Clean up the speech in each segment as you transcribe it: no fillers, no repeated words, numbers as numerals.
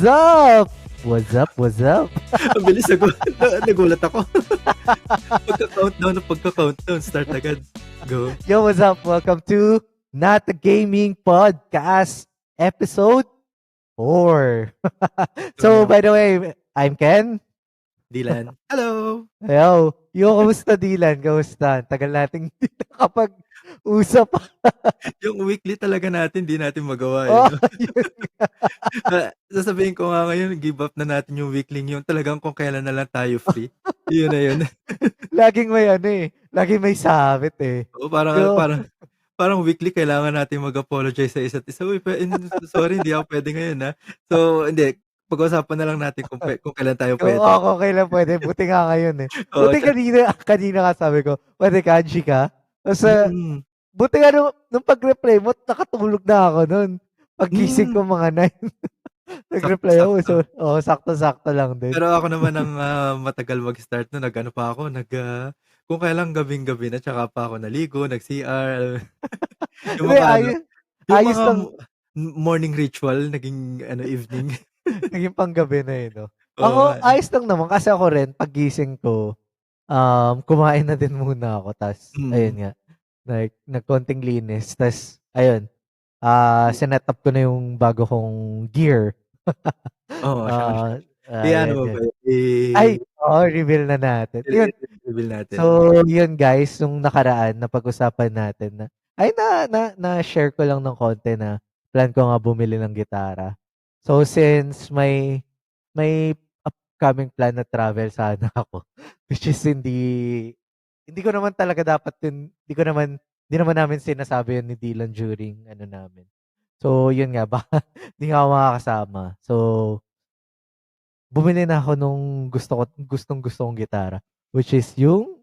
up? What's up? What's up? Ang bilis nagulat ako. Pagka-countdown, start agad. Go. Yo, what's up? Welcome to Not a Gaming Podcast, episode 4. So, by the way, I'm Ken. Dylan. Hello. Yo, kamusta Dylan? Kamusta? Tagal nating hindi nakapag-usap. Yung weekly talaga natin, di natin magawa. Oh, yun sasabihin ko nga ngayon, give up na natin yung weekly yun. Talagang kung kailan na lang tayo free. Yun na yun. Laging may laging may sabit eh. Oo, parang weekly kailangan natin mag-apologize sa isa't isa. Uy, sorry, hindi ako pwede ngayon ha. So, hindi. Pag-usapan na lang natin kung kailan tayo pwede. Oo, kailan pwede. Buti nga ngayon eh. Oo, Buti kanina ka sabi ko, pwede kanji ka? Tapos, buti nga nung pag-reply mo, nakatulog na ako nun. Pag-gising ko mga 9. Nag-reply ako. So, sakto-sakto lang din. Pero ako naman ang matagal mag-start no, nag-ano pa ako, kung kailang gabing-gabi na, tsaka pa ako naligo, nag-CR. Yung mga ayos lang. Morning ritual, naging evening. Naging panggabi na yun, no? Ako, ayos lang naman. Kasi ako rin, pag-gising ko, kumain na din muna ako. Tapos, ayun nga, nagkonting linis. Tapos, ayun, sinet up ko na yung bago kong gear. Oo, reveal na natin. Yun. Reveal natin. So, yun guys, nung nakaraan, napag-usapan natin na-share ko lang ng konti na plan ko nga bumili ng gitara. So, since may upcoming plan na travel sana ako, which is hindi ko naman talaga dapat yun, hindi naman namin sinasabi yun ni Dylan during namin. So, yun nga, baka hindi nga ako makakasama. So, bumili na ako nung gustong kong gitara, which is yung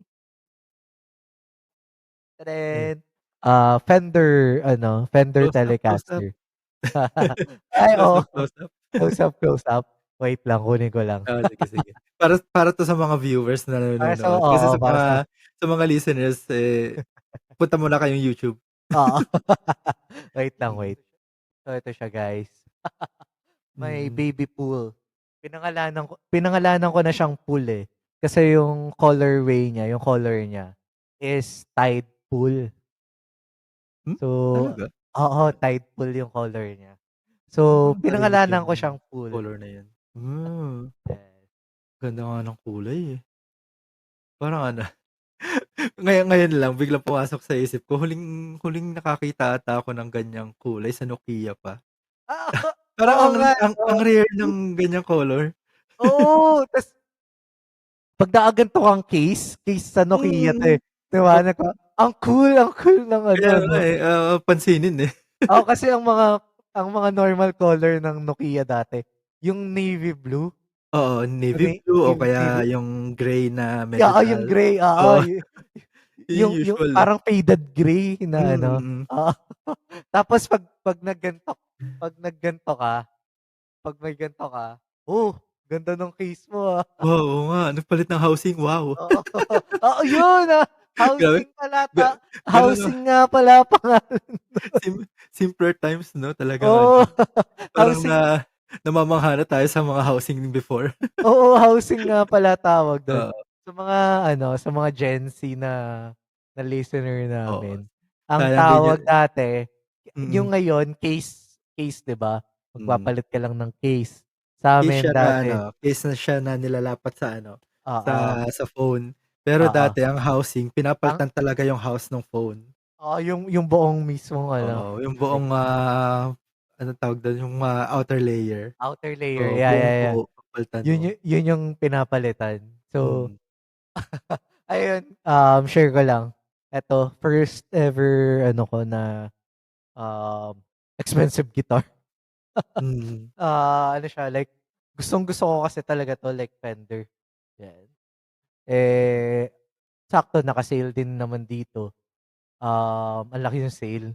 Fender Telecaster. Ay, Close up. Wait lang, kunin ko lang. Sige. Para to sa mga viewers na nanonood. Kasi sa mga listeners, punta muna kayong YouTube. Oo. Wait. So, ito siya, guys. May baby pool. Pinangalanan ko na siyang pool eh. Kasi yung color niya is Tide Pool. So, oo, Tide Pool yung color niya. So, pinangalanan ko siyang pool. Color na yan. Ganda nga ng kulay eh. Parang ngayon lang, biglang pumasok sa isip ko, huling nakakita ata ako ng ganyang kulay sa Nokia pa. Parang ang rare ng ganyang color. Oo, tas pag nakaganto kang case sa Nokia diba? Ang cool ng pansinin eh. Kasi ang mga normal color ng Nokia dati, yung navy blue. Oo, navy blue o kaya yung gray na metal. Yung gray, yung parang faded gray na Tapos pag nagganto ka, ganda ng case mo Oo nga, nagpalit ng housing, wow. Oo, yun housing pala housing nga pala pangalan. Simpler times, no? Talaga. Parang namamangha na tayo sa mga housing before. Oo, housing nga pala tawag doon. Sa mga Gen Z na listener namin. Ang tawag dati, yung ngayon, case, 'di ba? Magpapalit ka lang ng case. Sa amin dati. Case na siya na nilalapat sa sa phone. Pero dati, ang housing, pinapalitan talaga yung house ng phone. Yung buong mismong yung buong anong tawag doon? Yung outer layer. Outer layer, yeah. Yun yung pinapalitan. So, ayun, share ko lang. Ito, first ever ko na expensive guitar. Siya, like, gustong-gusto ko kasi talaga to, like Fender. Yan. Sakto, naka-sale din naman dito. Ang laki yung sale.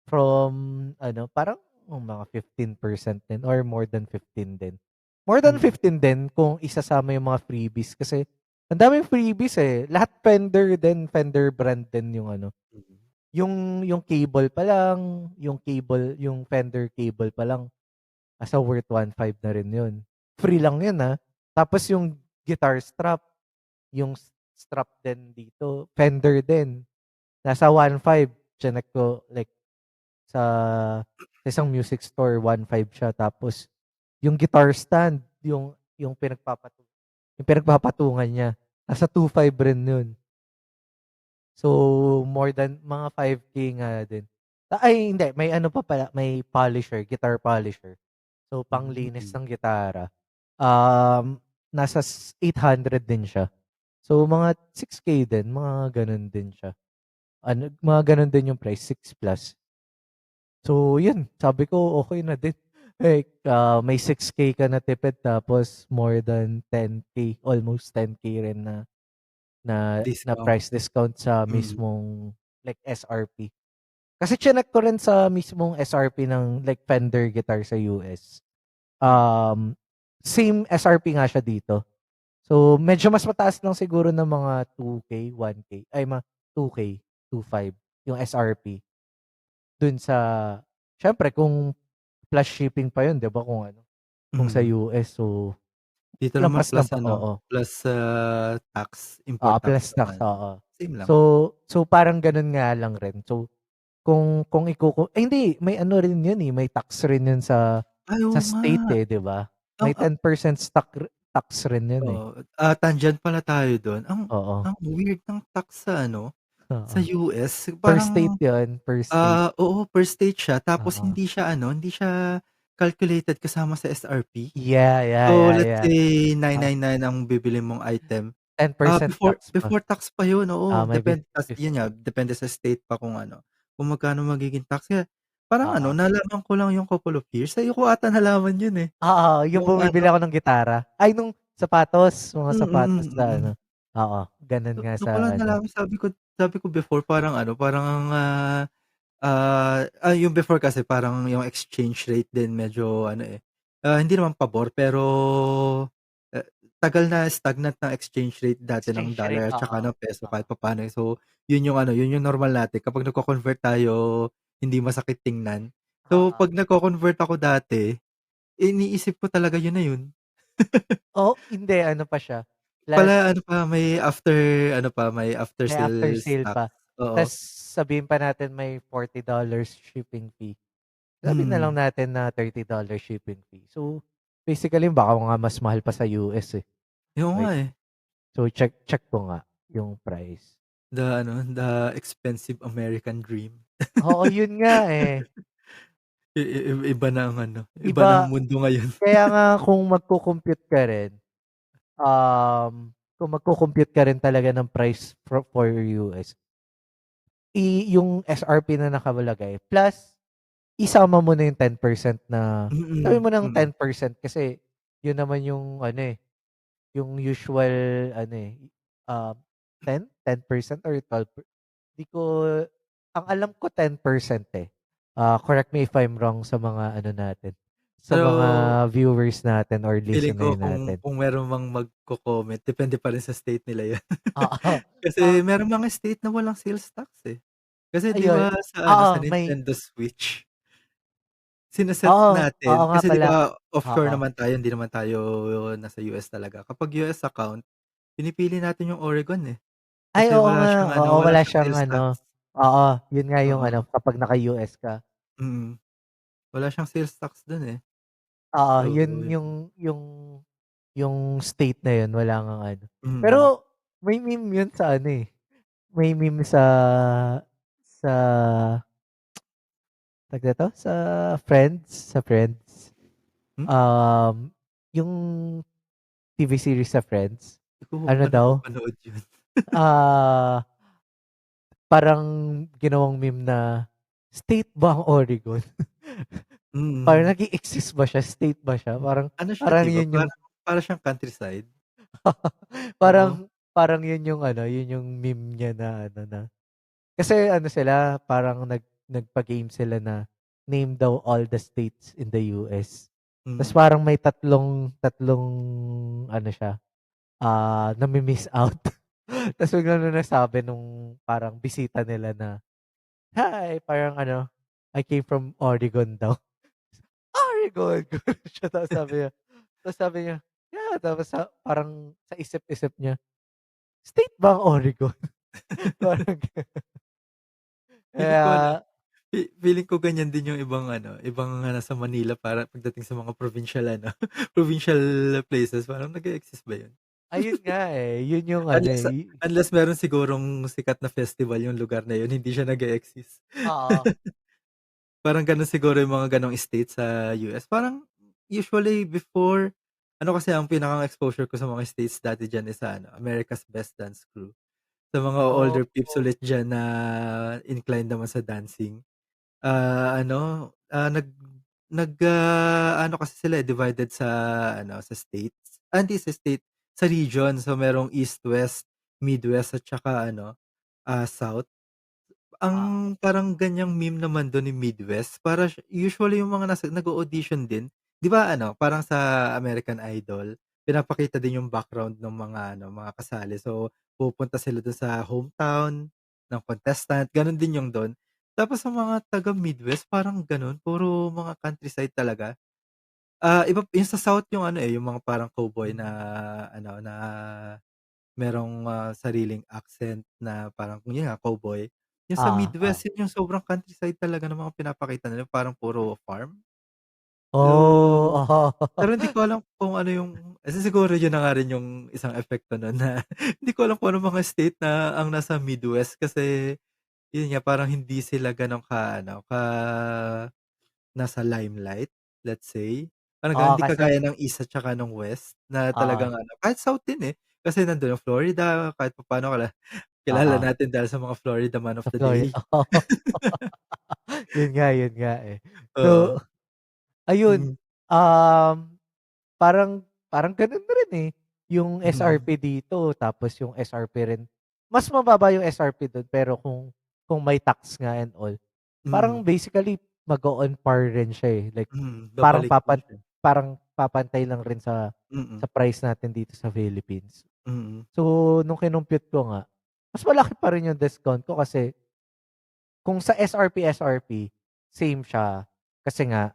From, parang mga 15% din or more than 15 din. More than 15 din kung isasama yung mga freebies kasi ang daming freebies eh. Lahat Fender brand din yung yung cable pa lang, yung Fender cable pa lang Nasa worth 1.5 na rin yun. Free lang yun, Tapos yung guitar strap, yung strap din dito, Fender din. Nasa 1.5. Chinek ko like sa isang music store, 1.5 siya. Tapos yung guitar stand, yung pinagpapatungan niya, nasa 2.5 rin yun. So, more than mga 5K nga din. Ay, hindi. May ano pa pala, may polisher, guitar polisher. So, panglinis Hmm. ng gitara. Um, nasa 800 din siya. So, mga 6K din, mga ganun din siya. Ano, mga ganun din yung price, 6 plus. So, yun. Sabi ko, okay na din. Like, may 6K ka na tipid tapos more than 10K, almost 10K rin na Discount. price discount sa Mm. mismong like SRP. Kasi chinek ko rin sa mismong SRP ng like Fender guitar sa US. Mm. Um, same SRP nga siya dito. So, medyo mas mataas lang siguro ng mga 2K, 1K, ay mga 2K, 2.5 yung SRP. Dun sa, syempre kung plus shipping pa yun, di ba kung ano, kung sa Mm. US. So, Dito naman lampas lang plus pa, ano, oo. plus tax, import tax Plus tax, naman. oo. Same lang. So parang gano'n nga lang rin. So, kung hindi, may ano rin 'yun, may tax rin 'yun Ay, sa oo nga. state, 'di ba? Ang May 10% tax rin 'yun, eh. Tandiyan pala tayo dun. Oo, Ang weird ng tax sa ano, oo. sa US. Per state Parang, 'yun, per state. oo, per state siya tapos Oo. hindi siya calculated kasama sa SRP. Yeah, yeah, So, yeah, let's yeah. say Oo, 999 ang bibilhin mong item. 10% Before tax pa. before tax pa yun, oo. May Yun nga, depende sa state pa kung ano, kung magkano magiging tax. Kaya parang ano, oo. nalaman ko lang yung couple of years. Sa'yo ko ata nalaman yun, eh. Oo, yung Yung bumibili ano ako ng gitara ay nung sapatos, mga sapatos na ano, mm. oo, gano'n nga Dun ko sa lang ano. nalaman, sabi ko before parang ano, parang ang, yung before kasi parang yung exchange rate din medyo ano, eh, hindi naman pabor pero, eh, tagal na stagnant ng exchange rate dati ng Exchange rate, dollar at saka oo. ng peso kahit Oo, papaano, eh. So, yun yung normal natin kapag nagko-convert tayo, hindi masakit tingnan. So, oo. 'pag nagko-convert ako dati, iniisip ko talaga yun na yun. Hindi ano pa siya, Pala plus ano pa, may after may after sales sale tax, pa. oo. Tas sabihin pa natin may $40 shipping fee. Sabihin na lang Mm, natin na $30 shipping fee. So, basically baka nga mas mahal pa sa US, eh. oo nga, Wait, eh. so check ko nga yung price. The expensive American dream. Oo, yun nga, eh. Iba na ang ano, iba ng Iba mundo ngayon. kaya nga kung magko-compute ka rin, kung magko-compute ka rin talaga ng price for US, yung SRP na nakalagay plus isama mo na yung 10% na sabihin Mm, mo ng mm. 10% kasi yun naman yung ano, eh, yung usual ano, eh, um, 10% or 12 di ko ang alam ko 10%, eh. Correct me if I'm wrong sa mga ano natin, sa mga Pero viewers natin or feeling listener ko kung natin. meron mang magko-comment depende pa rin sa state nila 'yan. Oo, Kasi merong mga state na walang sales tax, eh. Kasi 'di ayun. ba sa ano, sa May Nintendo Switch, sine-set oo natin nga kasi 'di pala. ba offshore Oo, naman tayo, hindi naman tayo nasa US talaga. Kapag US account, pinipili natin yung Oregon, eh. ay Kasi oo nga, oo, wala wala siyang siyang sales tax. ano, oo, yun nga yung ano Oo, kapag naka-US ka. mm. Wala siyang sales tax dun, eh. Oo, yun Oo, yung state na yun wala ngang ano. Pero mm. may meme yun sa ano, eh, may meme sa tawag dito, sa Friends. Hmm, Um, yung TV series sa Friends, di ko ano pa daw, napapanood yun. ah, parang ginawang meme na, state ba ang Oregon? Parang Mm. nag-e-exist ba siya, state ba siya? Parang Ano siya parang 'di ba, yun yung para siyang countryside, oo. parang parang yun yung ano, yun yung meme niya na ano na kasi ano sila, parang nagpa-game sila na name daw all the states in the US. Ta's Mm. parang may tatlong ano siya, nami-miss out. Ta's biglang nung nasabi nung parang bisita nila na, "Hi," parang ano, "I came from Oregon" daw. Oregon, gumano siya tapos sabi niya, "Yeah," tapos parang sa isip-isip niya, "State ba ang Oregon?" Parang Feeling ko ano, kaya feeling ko ganyan din yung ibang ano, ibang nasa Manila para pagdating sa mga provincial ano, provincial places parang nag-e-exist ba yun? ayun nga, eh, yun yung ano, Unless eh, unless meron sigurong sikat na festival yung lugar na yun, hindi siya nag-e-exist. oo, Parang gano'n siguro yung mga gano'ng state sa US. Parang usually before ano kasi ang pinakang exposure ko sa mga states dati diyan is sa ano, America's Best Dance Crew. Sa mga older peeps oh, ulit diyan na inclined naman sa dancing. Ano, ano kasi sila, eh, divided sa ano, sa states. Hindi sa state, sa region. So merong East, West, Midwest at saka ano, South. Ang ah, parang ganyang meme naman dun yung Midwest para usually yung mga nag-o-audition din, 'di ba ano, parang sa American Idol, pinapakita din yung background ng mga ano, mga kasali. So, pupunta sila dun sa hometown ng contestant, ganun din yung dun. Tapos sa mga taga Midwest parang ganun, puro mga countryside talaga. Iba yung sa South yung ano, eh, yung mga parang cowboy na ano, na merong, sariling accent na parang yun nga cowboy. Yung sa ah. Midwest yun yung sobrang countryside talaga ng mga pinapakita nila parang puro farm. So, Oh, pero hindi ko alam kung ano yung siguro yun na nga rin yung isang epekto nun na hindi ko alam kung anong mga state na ang nasa Midwest kasi yun nga parang hindi sila ganon ka-ano, nasa limelight, let's say. Parang gano'n, oo hindi kasi kagaya ng East at saka nung West na oo, talagang ano kahit South din, eh. Kasi nandun yung Florida, kahit papaano kilala oo, natin dahil sa mga Florida Man of sa the Florida, Day. oo. Yun nga, eh. So, Oo. ayun, Hmm, um, parang parang ganun na rin, eh, yung mm, SRP dito tapos yung SRP rin mas mababa yung SRP dun pero kung may tax nga and all, parang mm, basically mag-o-on par rin siya, eh, like parang babalik din siya. parang papantay lang rin sa Mm, price natin dito sa Philippines. mm, So, nung kinompute ko nga, mas malaki pa rin yung discount ko kasi kung sa SRP, same siya. Kasi nga,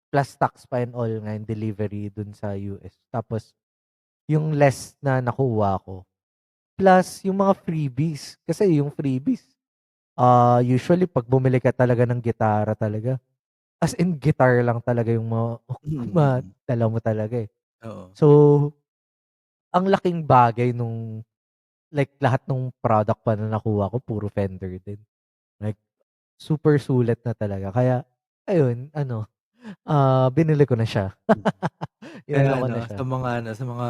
plus tax pa and all nga yung delivery dun sa US. Tapos, yung less na nakuha ko, plus yung mga freebies. Kasi yung freebies, usually pag bumili ka talaga ng gitara talaga, as in guitar lang talaga yung mm. madala mo talaga eh. Oo. So, ang laking bagay nung like lahat ng product pa na nakuha ko puro Fender din. Like super sulit na talaga kaya ayun ano, binili ko na siya. Mm. Kaya Inano ko ano, na siya. sa mga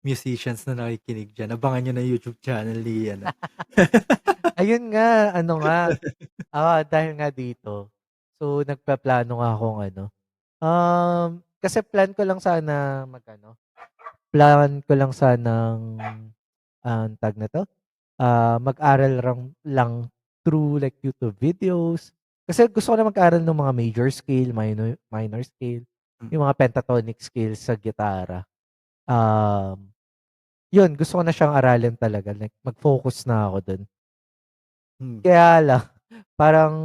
musicians na nakikinig diyan, abangan niyo na yung YouTube channel ni ano. Ayun nga, ano nga, dahil nga dito, so nagpaplano nga akong ano, kasi plan ko lang sanang, tawag nito, mag-aral lang through like YouTube videos. Kasi gusto ko na mag-aral ng mga major scale, minor scale, yung Mm, mga pentatonic scales sa gitara. Um, Yun gusto ko na siyang aralin talaga, like mag-focus na ako dun. hmm. Kaya lang, parang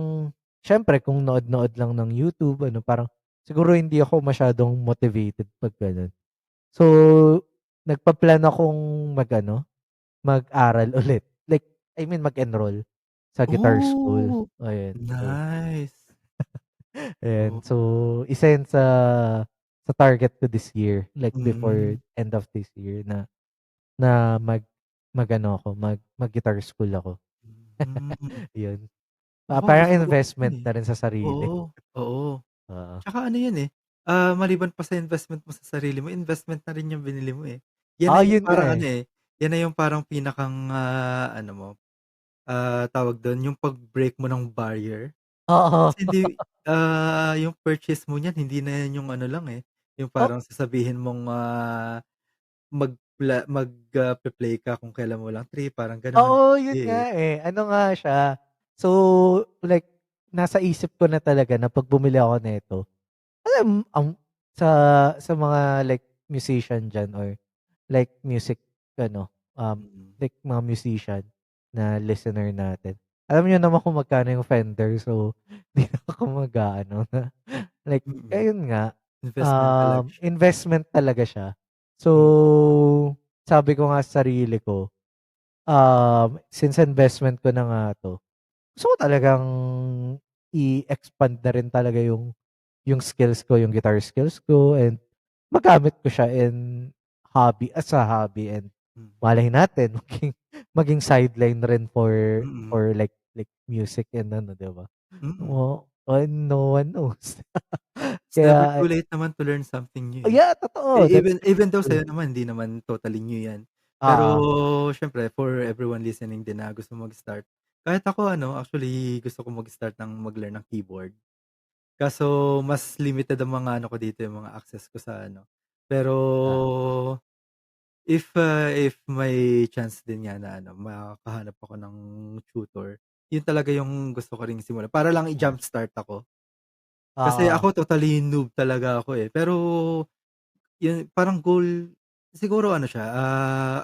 siyempre kung nood-nood lang ng YouTube ano, parang siguro hindi ako masyadong motivated 'pag gano'n. So, nagpa-plan akong mag-aral ulit. Like, I mean mag-enroll sa guitar school, Oh, ayun. So, nice. ayan. Oh, So, isa yun sa target ko this year, like before mm. end of this year na na mag-ano ako, mag-guitar school ako. Hmm. Yun. Ako Parang gusto ko pa din, investment eh. na rin sa sarili. Oo, oo. Oo. Tsaka ano 'yan, eh, maliban pa sa investment mo sa sarili mo, investment na rin yung binili mo, eh. Yan na yung Yun nga, parang eh. ano, eh, yan na yung parang pinakang, ano mo, tawag dun, yung pag-break mo ng barrier. Oo. Kasi hindi, yung purchase mo niyan hindi na yan yung ano lang, eh, yung Oh, parang sasabihin mong, pe-play ka kung kailan mo lang trip, parang gano'n. oo, Hindi, yun eh. nga, eh. Ano nga siya, so, like, nasa isip ko na talaga na 'pag bumili ako nito, sa mga, like, musician diyan or like music ano, Mm, like mga musician na listener natin. alam niyo naman kung magkano yung Fender so 'di na ako mag-aano na like Mm, ayun nga, investment talaga siya. investment talaga siya. So, Hmm, sabi ko nga sa sarili ko, since investment ko na nga 'to, gusto ko talagang i-expand na rin talaga yung skills ko, yung guitar skills ko and magamit ko siya in as a hobby and hmm, malay natin maging sideline rin mm, for like music and ano, 'di ba? mm. Oo, and no one knows. It's never Kaya too late naman to learn something new, eh. yeah, totoo, that's really Even though true. sa'yo naman hindi naman totally new 'yan. Pero Oo, siyempre for everyone listening din na gustong mag-start, kahit ako ano, actually gusto ko mag-start ng mag-learn ng keyboard. Kaso mas limited ang mga ano ko dito, yung mga access ko sa ano. Pero ah, if may chance din nga na ano, makahanap ako ng tutor, yun talaga yung gusto ko ring simulan para lang i-jumpstart ako. Kasi oo, ako totally noob talaga ako, eh. Pero yun parang goal siguro ano siya,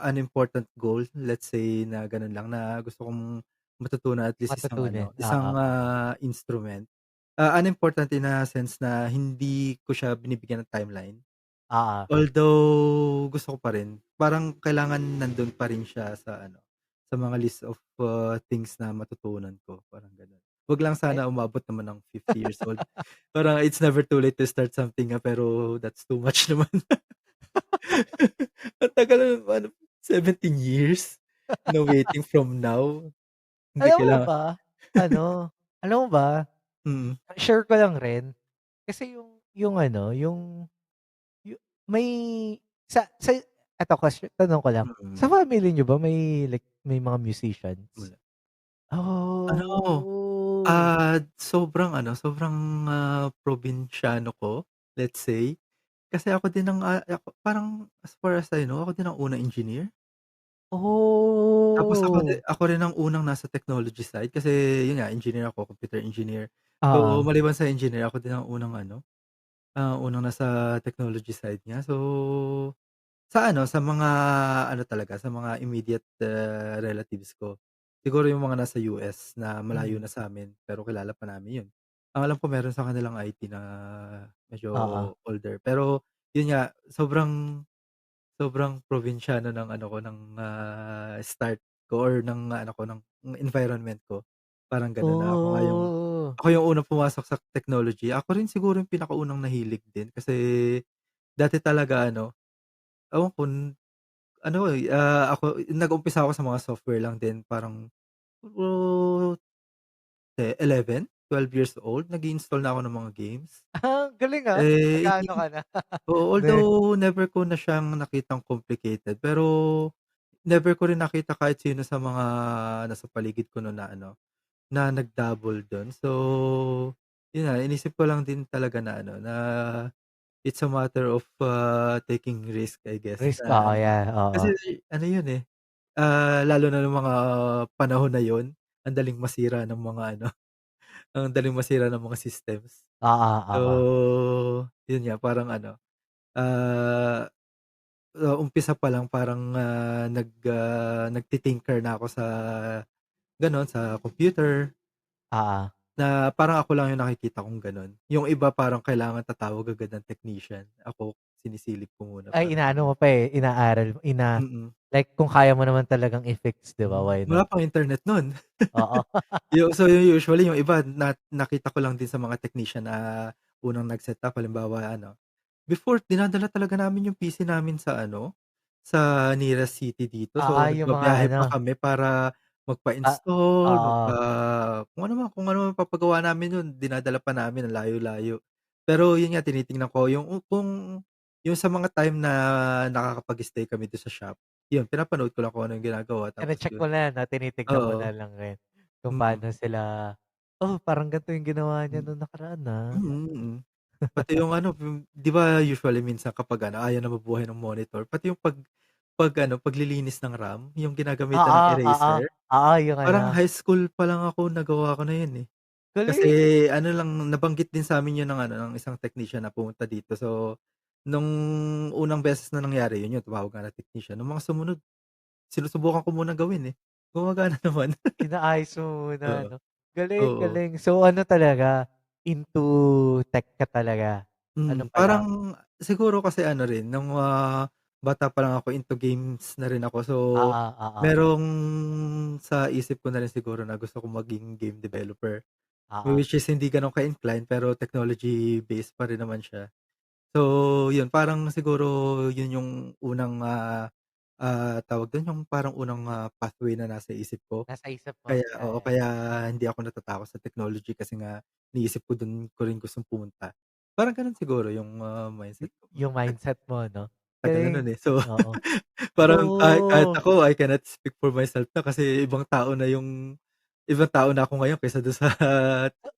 an important goal, let's say na gano'n lang na gusto kong matutunan at least isang matutunan, ano, oo, isang, instrument. Unimportant in a sense na hindi ko siya binibigyan ng timeline. oo. Although gusto ko pa rin, parang kailangan nandun pa rin siya sa ano, sa mga list of, things na matutunan ko, parang gano'n. 'Wag lang Eh, sana umabot naman ng 50 years old. Parang it's never too late to start something, pero that's too much naman. Ang tagal na ano, 17 years na waiting from now. Hindi alam mo kailangan ba, ano, alam mo ba, mm, share ko lang rin, kasi yung ano, yu may sa eto tanong ko lang, sa mm, family niyo ba may like may mga musicians? wala. Ano, Oh, sobrang ano, sobrang, probinsyano ko, let's say. Kasi ako din ang, ako parang as far as I know, ako din ang unang engineer. Tapos oh, ako rin ang unang nasa technology side kasi yun nga engineer ako, computer engineer. So, oo, maliban sa engineer ako din ang unang ano, unang nasa technology side niya. So, sa ano, sa mga ano talaga, sa mga immediate, relatives ko. Siguro yung mga nasa US na malayo mm, na sa'min, pero kilala pa namin yun. Ang alam ko meron sa kanilang IT na medyo oo, older. Pero yun nga, sobrang sobrang probinsyano ng ano ko, ng, start ko or ng ano ko, ng environment ko. Parang gano'n na oh, ako yung unang pumasok sa technology. Ako rin siguro yung pinakaunang nahilig din kasi dati talaga ano, ewan ko ano, eh, ako nag-umpisa ako sa mga software lang din parang siguro 11, 12 years old nag-i-install na ako ng mga games. galing, Eh, nag-aano ka na, oo, ne although never ko na siyang nakitang complicated, pero never ko rin nakita kahit sino sa mga nasa paligid ko nun na ano, na nag-dabble dun. So, yun nga inisip ko lang din talaga na ano, na it's a matter of, taking risk I guess risk, na oo, yeah, oo, kasi ano yun, eh, lalo na nung mga panahon na yun, ang daling masira ng mga ano, ang daling masira ng mga systems. oo, oo, So, yun nga parang ano, ah, umpisa pa lang parang, nagti-tinker na ako sa gano'n, sa computer oo. na parang ako lang yung nakikita kong gano'n. Yung iba parang kailangan tatawag agad ng technician, ako sinisilip ko muna Ay, parang inaano gano'n. mo pa, eh, inaaral Mm, like kung kaya mo naman talagang i-fix, 'di ba, why wala not? pang internet nun. Oo. Usually yung iba nakita ko lang din sa mga technician na unang nag-setup halimbawa ano, before dinadala talaga namin yung PC namin sa ano, sa nearest city dito. Oo, So, yung mga nagbabiyahe ano, pa kami para ah magpa-install, oo, kung ano man mapapagawa namin dun dinadala pa namin ang layo-layo. Pero yun nga tinitingnan ko kung yung sa mga time na nakakapag-stay kami dun sa shop, yun pinapanood ko lang kung ano yung ginagawa tapos chine-check mo yun na 'no, tinitignan mo oo, na lang rin kung mm. paano sila, "Oh, parang ganito yung ginawa niya Hmm, nung nakaraan, mm. Pati yung ano, 'di ba usually minsan kapag ano, ayaw na mabuhay ng monitor, pati yung ano, paglilinis ng RAM, yung ginagamitan ng Oo, oo, eraser, oo, yung parang ano, high school pa lang ako nagawa ko na yun, eh. Kasi galing. ano lang, nabanggit din sa'min yun ng ano, ng isang technician na pumunta dito. So, nung unang beses na nangyari yun, yung tumawag nga na technician. Nung mga sumunod, sinusubukan ko munang gawin, eh. gumagana naman. Inaayos mo muna Oo, 'no? Galing, oo. galing. So ano talaga, into tech ka talaga? Ano pa lang? Parang siguro kasi ano rin nung, bata pa lang ako into games na rin ako. So, Oo, oo, merong sa isip ko na rin siguro na gusto kong maging game developer. oo. Which is hindi gano'n ka-incline pero technology based pa rin naman siya. So, yun parang siguro yun yung unang, tawag dun, yung parang unang, pathway na nasa isip ko. Nasa isip mo, Kaya oo, ayan. kaya hindi ako natatakot sa technology kasi nga iniisip ko dun ko rin gustong pumunta. Parang gano'n siguro yung, mindset ko. Yung mindset mo 'no? Tagal na nun, Galing, eh. So, oo. So parang kahit ako I cannot speak for myself na kasi ibang tao na ako ngayon kaysa dun sa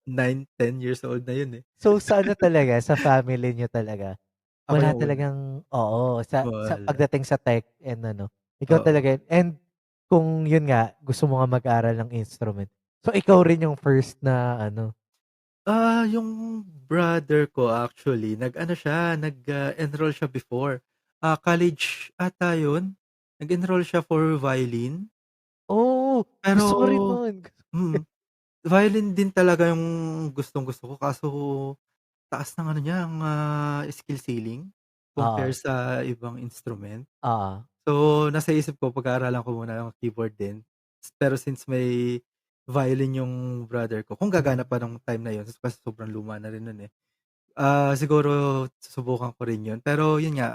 9, 10 years old na yun, eh. so sa ano talaga, sa family niyo talaga, Ako wala yung una, talagang oo, sa wala, pagdating sa tech and ano, ikaw oo. talaga and kung yun nga, gusto mo nga mag-aral ng instrument, so ikaw rin yung first na ano Yung brother ko actually nag-ano siya, enroll siya before, college ata yun. Nag-enroll siya for violin, oh, pero gusto ko rin nun. mm, violin din talaga yung gustong-gusto ko kaso taas ng ano niya, ang, skill ceiling compare Oo, sa ibang instrument. oo, So, nasa isip ko pag-aaralan ko muna ng keyboard din, pero since may violin yung brother ko, kung gagana hmm, pa nung time na yun kasi sobrang luma na rin nun, eh. Siguro susubukan ko rin yun. Pero yun nga,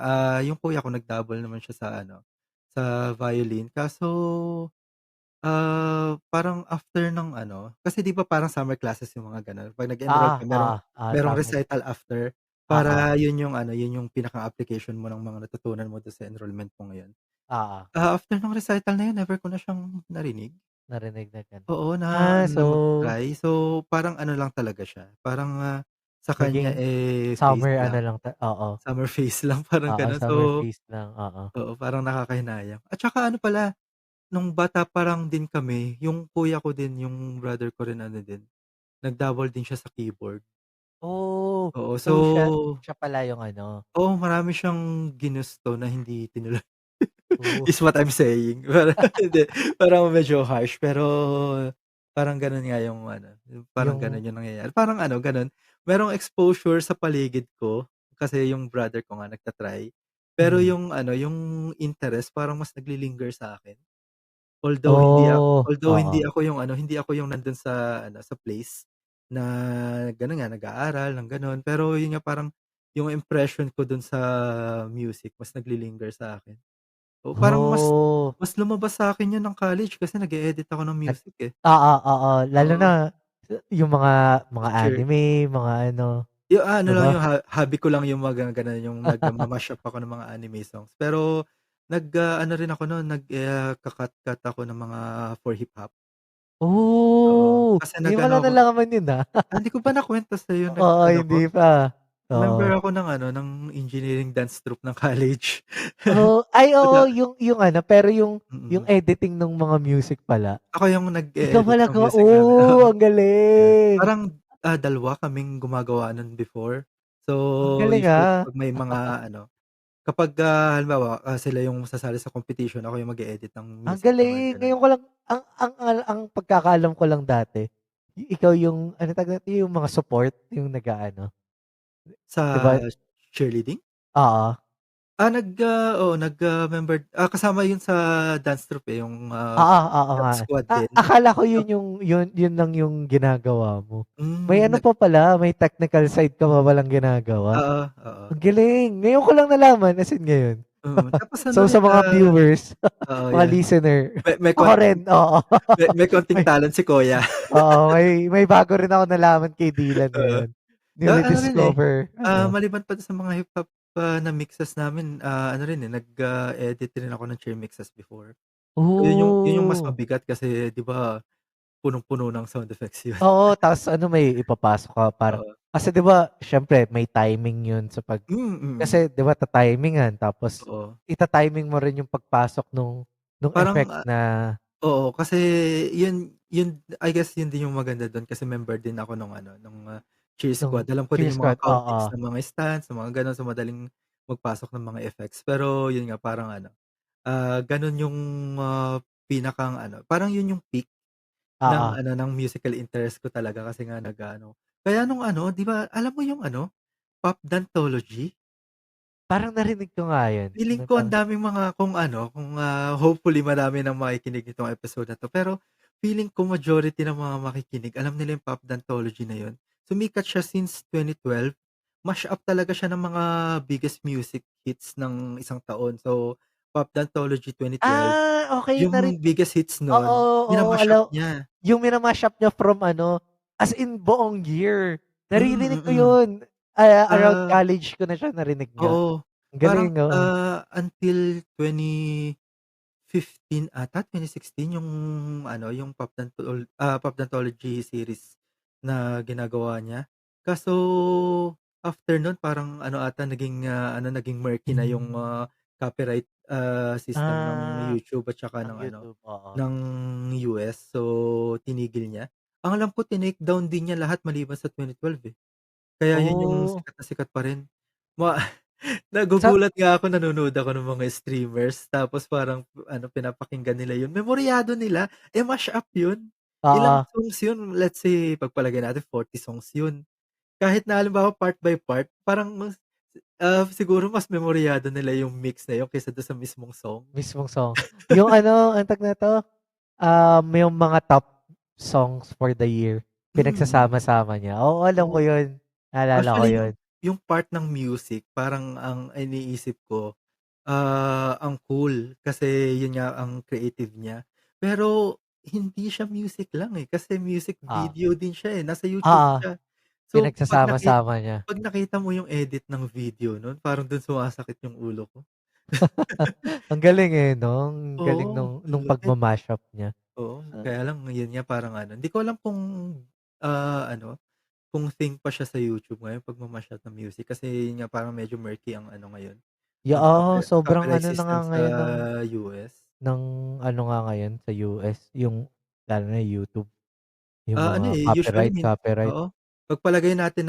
yung kuya ko nag-dabble naman siya sa ano, sa violin kaso, parang after ng ano kasi 'di ba parang summer classes yung mga gano'n, 'pag nag-enroll ka merong merong tama, recital after, oo, para yun yung ano, yun yung pinaka-application mo ng mga natutunan mo dun sa enrollment mo ngayon. oo, After nung recital na yun never ko na siyang narinig. narinig na gano'n. Oo, na ano So na mag-try. So, parang ano lang talaga siya, parang, sa kanya, naging eh, phase summer ano lang. lang oo, Summer phase lang parang oo, gano'n. summer So, feast lang, oo. oo, parang nakakahinayang. At saka ano pala, nung bata pa lang din kami, yung kuya ko din, yung brother ko rin ano din, nag-dabble din siya sa keyboard. Oh, Oo, so so siya pala yung ano, oo, marami siyang ginusto na hindi tinuloy, oh, is what I'm saying. Parang hindi, parang medyo harsh pero parang gano'n nga yung ano, yung parang yung gano'n yung nangyayari. Parang ano, gano'n, merong exposure sa paligid ko, kasi yung brother ko nga nagta-try, pero hmm, yung ano, yung interest parang mas nagle-linger sa'kin. oh, Although oo. hindi ako yung nandun sa ano, sa place na gano'n nga nag-aaral ng gano'n. Pero yun nga parang yung impression ko dun sa music mas nagle-linger sa'kin. Oo, parang mas Oh, mas lumabas sa'kin yun ng college kasi nag-e-edit ako ng nag music, eh. oo, oo, lalo Oo, na yung mga teacher anime, mga ano, yung ano 'di lang ba? yung hobby ko lang yung mga gano'n, yung nagma-mash up ako ng mga anime songs. Pero ano rin ako nun ka-cut ako ng mga for hip-hop. Oo, Oh, kasi ngayon ko nag-ano lang ako. nalaman yun, Hindi ko ba nakuwento sa'yo Oo, nag-ano ako, hindi pa. Oo. member ako ng ano, ng engineering dance troupe ng college. Oh, ay oo, Nag-a yung ano, pero yung mm. editing nung mga music pala, Ako yung ikaw nag-e-edit pala ng music namin, oo. oh, ang Yeah. galing. Parang, 2 kaming gumagawa nun before. So, Ang galing, usually ah. kapag may mga ano, kapag, halimbawa, sila yung sasali sa competition, ako yung mag-e-edit ng Ang music ng mga galing. gano'n. Ngayon ko lang ang pagkakaalam ko lang dati, ikaw yung ano tawag dito, yung mga support, yung nag-aano, Sa 'di ba? cheerleading? Oo. Oo, member, kasama yun sa dance troupe, eh, yung, Oo, oo dance nga. squad din. Akala ko So yun lang yung ginagawa mo. May ano nag pa pala, may technical side ka pa palang ginagawa. oo, oo. Ang galing. Ngayon ko lang nalaman, as in ngayon. Tapos ano So, sa rin, mga viewers, oo, mga yan. listener, May ako konting rin, oo. may konting May talent si kuya. oo, may bago rin ako nalaman kay Dylan Oo. ngayon. Newly Ano rin, eh, discover ano, maliban pa sa mga hip-hop, na mixes namin, ano rin, eh, edit rin ako ng cheer mixes before. So yun yung mas oh. mabigat kasi 'di ba punong-puno ng sound effects yun. Oo, ta's ano may ipapasok ka para Oo. kasi 'di ba siyempre may timing yun sa Mm. kasi 'di ba ta-timingan tapos Oo. ita-timing mo rin yung pagpasok nung Parang, effect na oo, kasi yun yun I guess yun din yung maganda dun kasi member din ako nung ano, nung, cheer nung squad. Alam ko cheer din yung mga squad, oo. countings ng mga stance, ng mga gano'n, so madaling magpasok ng mga effects. Pero yun nga parang ano, gano'n yung, pinakang ano, parang yun yung peak ng Oo. ano, ng musical interest ko talaga kasi nga nag-aano kaya nung ano, 'di ba alam mo yung ano, Pop Dantology? Parang narinig ko nga yun, Feeling na ko ang parang daming mga kung ano, kung, hopefully marami ng makikinig nitong episode na 'to, pero feeling ko majority ng mga makikinig alam nila yung Pop Dantology na yun. Sumikat siya since 2012, mash up talaga siya ng mga biggest music hits ng isang taon. So, Pop Dantology 2012, okey yung biggest hits oo, nun, oo, mina-mash up niya. yung mina-mash up niya from ano, as in buong year. Naririnig ko Mm. yun, around Ah, college ko na siya narinig nga. oo. Ang Parang, galing, oo. until 2015 ata, 2016 yung ano, yung Pop Dantology series na ginagawa niya. Kaso after nun parang ano ata naging murky na yung, copyright, system ng Ah, YouTube at saka ng ng ano, YouTube, oo. ng US. So, tinigil niya. Ang alam ko tinake down din niya lahat maliban sa 2012, eh. Kaya yun yung Oh, sikat na sikat pa rin. Ma sa nagugulat nga ako nanonood ako ng mga streamers tapos parang ano, pinapakinggan nila yun, memoryado nila, eh, mash up yun. Ilang oo, songs yun, let's say pagpalagay natin 40 songs yun. Kahit na halimbawa part by part, parang siguro mas memoryado nila yung mix na yun kaysa dun sa mismong song. mismong song. Yung ano, anong tawag nito, yung mga top songs for the year, Mm, pinagsasama-sama niya. Oo, alam ko oo. yun, naalala ko Actually yun. yung part ng music parang ang iniisip ko, ang cool kasi yun nga ang creative niya. Pero hindi siya music lang, eh, kasi music Oo, video din siya, eh, nasa YouTube oo, siya. So pinagsasama-sama niya. 'pag nakita mo yung edit ng video nun parang dun sumasakit yung ulo ko. Ang galing, eh, 'no? Ang galing Oo, nung lupit. pagma-mash-up niya. Oo, Ah, kaya lang yun nga parang ano, hindi ko alam kung, ano, kung thing pa siya sa YouTube ngayon pagma-mash-up ng music kasi yun nga parang medyo murky ang ano ngayon, ang oo, sobrang copyright ano na nga system sa ngayon US. ng ano nga ngayon sa US, yung lalo na YouTube, yung Ano, mga eh, usually copyright, copyright. oo, pagpalagay natin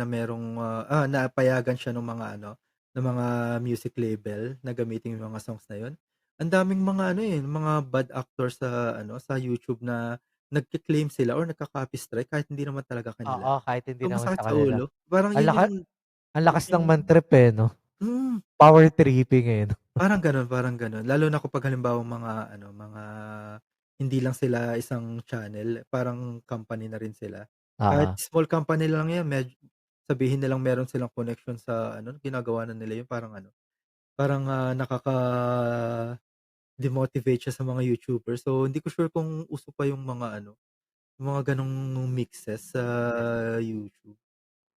na merong, napayagan siya nung mga ano, ng mga music label na gamitin yung mga songs na yun. Ang daming mga ano, eh, mga bad actors sa ano, sa YouTube na nagke-claim sila or nagka-copy strike kahit hindi naman talaga kanila. Oo, kahit hindi So, naman masakit sa sa kanila. ulo. Parang Ang laka ang yun lakas ng yung man-trip, eh, 'no? hmm. Power tripping, eh, 'no? Parang gano'n. Lalo na kapag halimbawang mga ano, mga hindi lang sila isang channel, parang company na rin sila. Kahit Oo, small company lang 'yan sabihin nilang meron silang connection sa ano, ginagawa na nila 'yun parang ano, parang, demotivate siya sa mga YouTuber. So, hindi ko sure kung uso pa yung mga ano, yung mga gano'ng mixes sa YouTube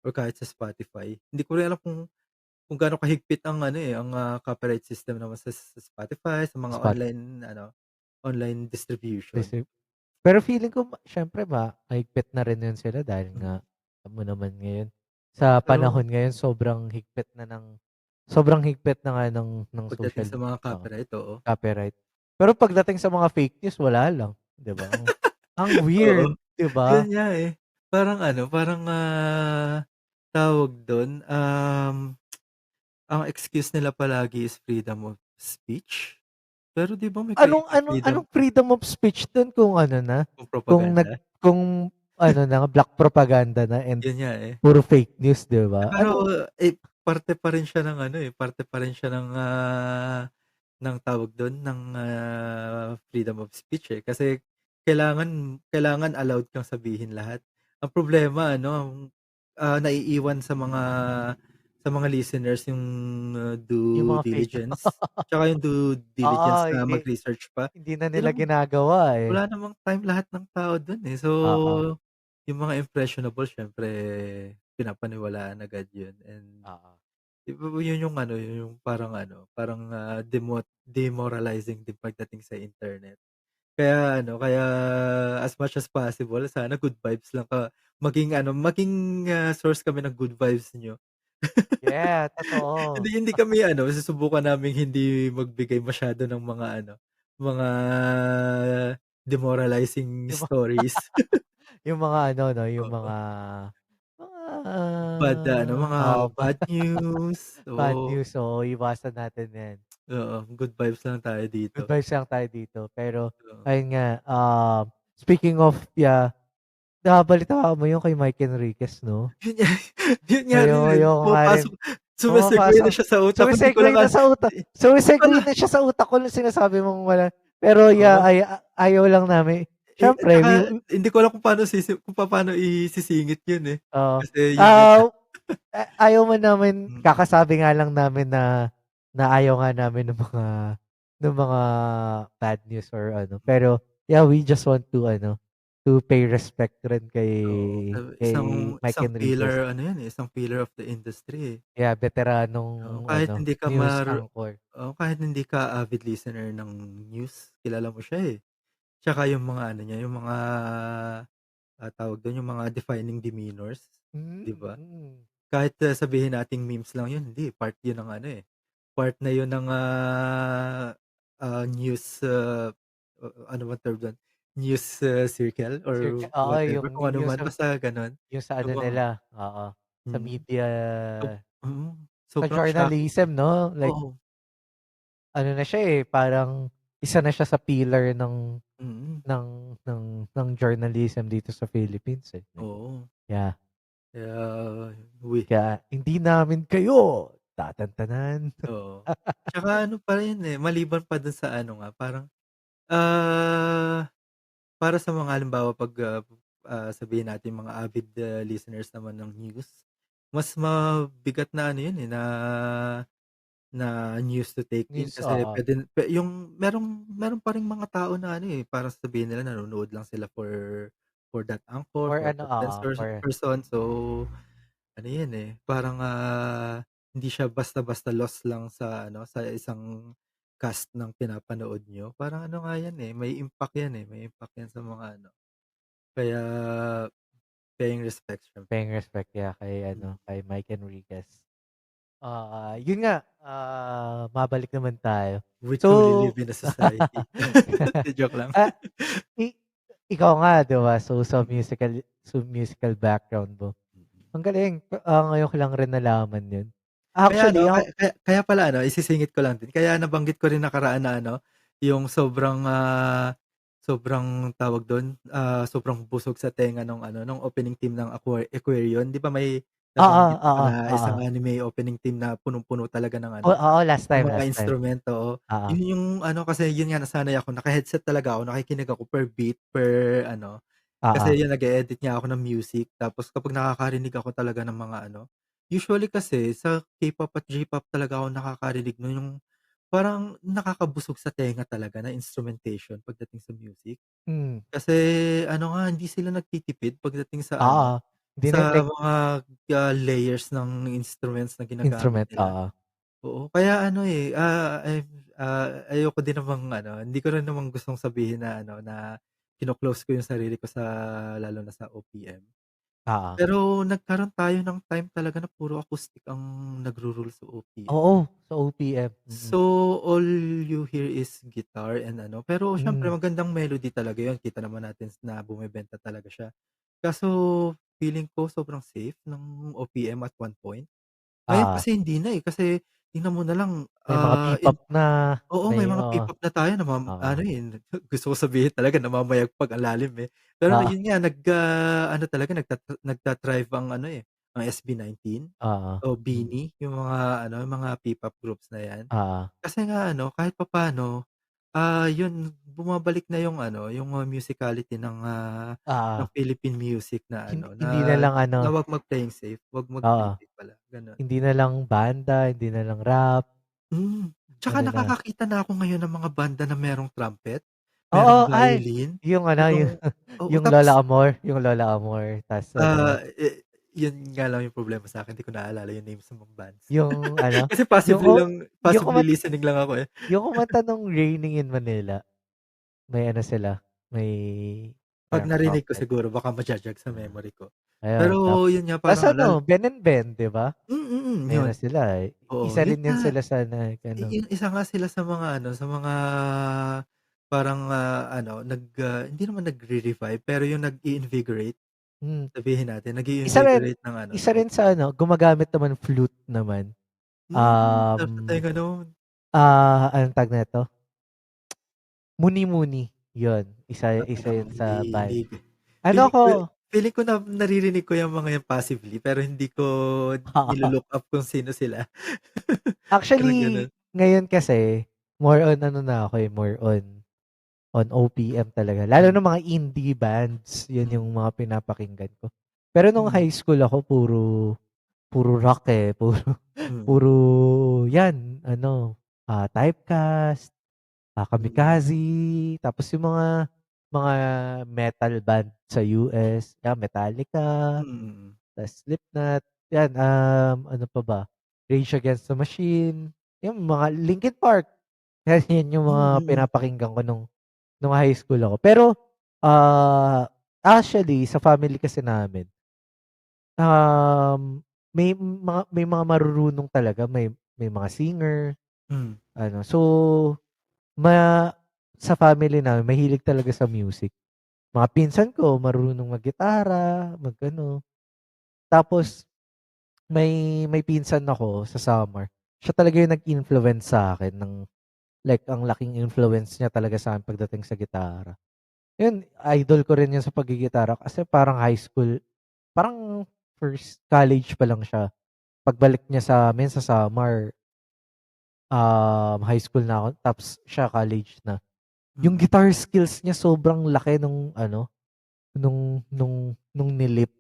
or kahit sa Spotify. Hindi ko rin alam kung gaano kahigpit ang ano, eh, ang, copyright system naman sa Spotify, sa mga spot online distribution. receive. Pero feeling ko siyempre mahigpit na rin yun sila dahil Hmm, nga alam mo naman ngayon, sa pero panahon ngayon sobrang higpit na nga ng pagdating social, sa mga oo, copyright, oo. copyright. Pero pagdating sa mga fake news wala lang, 'di ba? Ang Oo, weird, 'di yun ba? nga, eh. Parang ano, parang, tawag dun, ang excuse nila palagi is freedom of speech. Pero 'di ba may creative freedom Anong freedom of speech dun kung ano na, kung kung propaganda. kung ano na black propaganda na and Yun nga, eh. puro fake news, 'di ba? Pero, Ano parte pa rin siya ng ano, eh, parte pa rin siya ng tawag dun, ng, freedom of speech, eh. Kasi kailangan kailangan allowed kang sabihin lahat. Ang problema ano, naiiwan sa mga listeners yung, yung due mga fake diligence, tsaka yung due oo, diligence na hindi mag-research pa. hindi na Eh, nila ginagawa, eh. wala namang time lahat ng tao dun, eh. So, Oo, yung mga impressionable siyempre pinapaniwalaan agad yun and oo. 'di ba yun yung ano, yun yung parang ano, parang, demoralizing din pagdating sa internet. Kaya ano, kaya as much as possible sana good vibes lang maging, source kami ng good vibes niyo. Yeah, Hindi totoo. hindi kami ano, susubukan naming hindi magbigay masyado ng mga ano, mga demoralizing Yung mga stories. yung mga ano 'no, yung Oo, mga mga oo, bad news, bad oo. news, oo, iwasan natin 'yan. Oo, good vibes lang tayo dito. Good vibes lang tayo dito. Pero Oo. ayun nga, speaking of yeah, nabalita mo yung kay Mike Enriquez 'no? Yun nga yun nga rin, eh, Ayoko nga rin pumapasok sume-segue na pumapasok siya sa utak ko, hindi ko lang sumisegue na sa utak hindi ko sumisegue lang na siya sa utak ko nung sinasabi mong wala pero yeah, oo. ayaw lang namin At siyempre saka hindi ko alam kung papaano isisingit yun, eh, oo, kasi yun nga ayaw man namin mm, kakasabi nga lang namin na na ayaw nga namin ng mga bad news or ano, pero yeah, we just want to ano, to pay respect rin kay oo, kay Mike isang Enriquez. pillar ano yan, eh, isang pillar of the industry, eh. Yeah, Oo, veteranong kahit ano, hindi ka news anchor. oo, kahit hindi ka avid listener ng news, kilala mo siya, eh. Tsaka yung mga ano niya, yung mga, tawag dun, yung mga defining demeanors, 'di ba? Mm. Kahit, sabihin nating memes lang yun, hindi, part yun ng ano, eh, part na yun ng, news, ano bang term dun, news, circle or Oo, whatever, kung ano yung man, sa basta gano'n. yung sa ano Yung mga nila, oo, sa mm, media, sa sobrang shocking. journalism 'no, like Oo, ano na siya, eh, parang isa na siya sa pillar mm, ng ng journalism dito sa Philippines, eh, like oo. yeah. Kaya uy, Kaya hindi namin kayo tatantanan. oo. Tsaka ano pa rin, eh, maliban pa dun sa ano nga, parang, ah, para sa mga halimbawa 'pag, sabihin natin mga avid, listeners naman ng news, mas mabigat na ano yun, eh, na na news to take in News, kasi oo. yung meron pa ring mga tao na ano, eh, parang sabihin nila nanonood lang sila for that anchor, For for ano, that oo, for person. So, ano yun, eh, parang, hindi siya basta-basta lost lang sa ano, sa isang cast ng pinapanood niyo. Parang ano nga yan, eh, may impact yan, eh, may impact yan sa mga ano, kaya paying respect siyempre. paying respect, yeah, kay Mm. ano, kay Mike Enriquez. Yun nga, mabalik naman tayo. We So, truly live in a society. Joke lang. ah, i ikaw nga 'di ba, so Mm, sa musical background mo. mm. Ang galing, ngayon ko lang rin nalaman yun. Kaya Actually ano, ako kaya pala ano, isisingit ko lang din, kaya nabanggit ko rin nakaraan na ano, yung sobrang tawag dun, sobrang busog sa tenga nung ano, nung opening theme ng Aquarion. 'Di ba may oo, nabanggit ako oo, na oo. isang anime opening theme na punong-puno talaga ng ano, Oo, ng mga last time. instrumento, oo. Oo, Yun yung ano, kasi yun nga nasanay ako, naka-headset talaga ako, nakikinig ako per beat, per ano, oo. kasi yun nag-e-edit nga ako ng music, tapos kapag nakakarinig ako talaga ng mga ano, usually kasi sa K-pop at J-pop talaga ako nakakarinig nun, yung parang nakakabusog sa tenga talaga na instrumentation pagdating sa music. Hmm, Kasi ano nga, hindi sila nagtitipid pagdating sa oo. ano, Hindi na sa like mga, layers ng instruments na ginagamit instrument, nila. oo. Oo, kaya ano, eh, ayoko din namang ano, hindi ko rin naman gustong sabihin na ano, na kino-close ko yung sarili ko sa lalo na sa OPM. Oo. Pero nagkaroon tayo ng time talaga na puro acoustic ang nagro-rule sa OPM. Oo, sa OPM, So, all you hear is guitar and ano, pero siyempre Hmm, magandang melody talaga yun, kita naman natin na bumebenta talaga siya. Kaso feeling ko sobrang safe ng OPM at one point. Ngayon oo. kasi hindi na, eh, kasi tingnan mo na lang, May mga P-pop na, oo, may may mga oo, P-pop na tayo na oo, ano, eh, gusto ko sabihin talaga namamayagpag ang lalim, eh. Pero oo, yun nga ano talaga nagta-thrive ang ano, eh, ang SB19 oo, o hmm, BINI, yung mga ano, yung mga P-pop groups na yan. oo, Kasi nga ano, kahit papaano, yun bumabalik na yung ano, yung, musicality ng oo. Philippine music na ano, Hindi na lang ano, na 'wag mag-playing safe, 'wag oo, mag-playing safe pala, gano'n. hindi na lang banda, hindi na lang rap, Tsaka ano na nakakakita na ako ngayon ng mga banda na merong trumpet, merong oo, ay, violin, yung ano, yung merong oo, tapos, Yung Lola Amor, ta's ano, ah, yun nga lang yung problema sa'kin, di ko naalala yung names ng mga bands. yung ano, Kasi yung o yung passively listening lang ako, eh. yung kumanta nung Raining in Manila, may ano sila, may 'Pag merong narinig ko trumpet, siguro baka ma-ja-jog sa ah, memory ko. ayun Pero yun nga ta's parang ano, Ben and Ben, 'di ba? May ano yun. sila, eh, Oo, isa yun rin yun nga, sila sa nag-ano, yun isa nga sila sa mga ano, sa mga parang, ano hindi naman nagre-revive pero yung nag-i-invigorate, hmm. sabihin natin Isa rin nag-i-invigorate ng ano, isa ng rin sa OPM. ano, gumagamit naman flute naman. Sarap sa Um, tenga nun. Anong tawag nito? Muni-Muni, 'yun. Isa 'yun sa band. Hindi. Ano ako Feeling ko na naririnig ko yung mga yan passively, pero hindi ko nilo-look up kung sino sila. Parang actually, gano'n. ngayon kasi more on ano na ako, eh, more on OPM talaga. Lalo Hmm, na mga indie bands, 'yun mm, yung mga pinapakinggan ko. Pero nung mm, high school ako puro rock, eh, mm, puro 'yan ano, Typecast, mm, Kamikaze, tapos yung mga metal band sa US, yan Metallica, mm, tas Slipknot, yan, ano pa ba, Rage Against the Machine, yung mga Linkin Park. Yan yung mm, mga mm, pinapakinggan ko nung high school ako. Pero, actually sa family kasi namin, may mga marurunong talaga, may mga singer, hmm, ano. So, ma sa family namin mahilig talaga sa music. Mga pinsan ko marunong maggitara, mag-ano. Tapos may pinsan ako sa Samar, siya talaga yung nag-influence sa'kin like ang laking influence niya talaga sa'kin pagdating sa gitara. Yun, idol ko rin yun sa paggigitara kasi parang high school, parang first college pa lang siya. Pagbalik niya sa'min sa Samar, high school na ako tapos siya college na. Yung mm, guitar skills niya sobrang laki nung ano, nung nilip.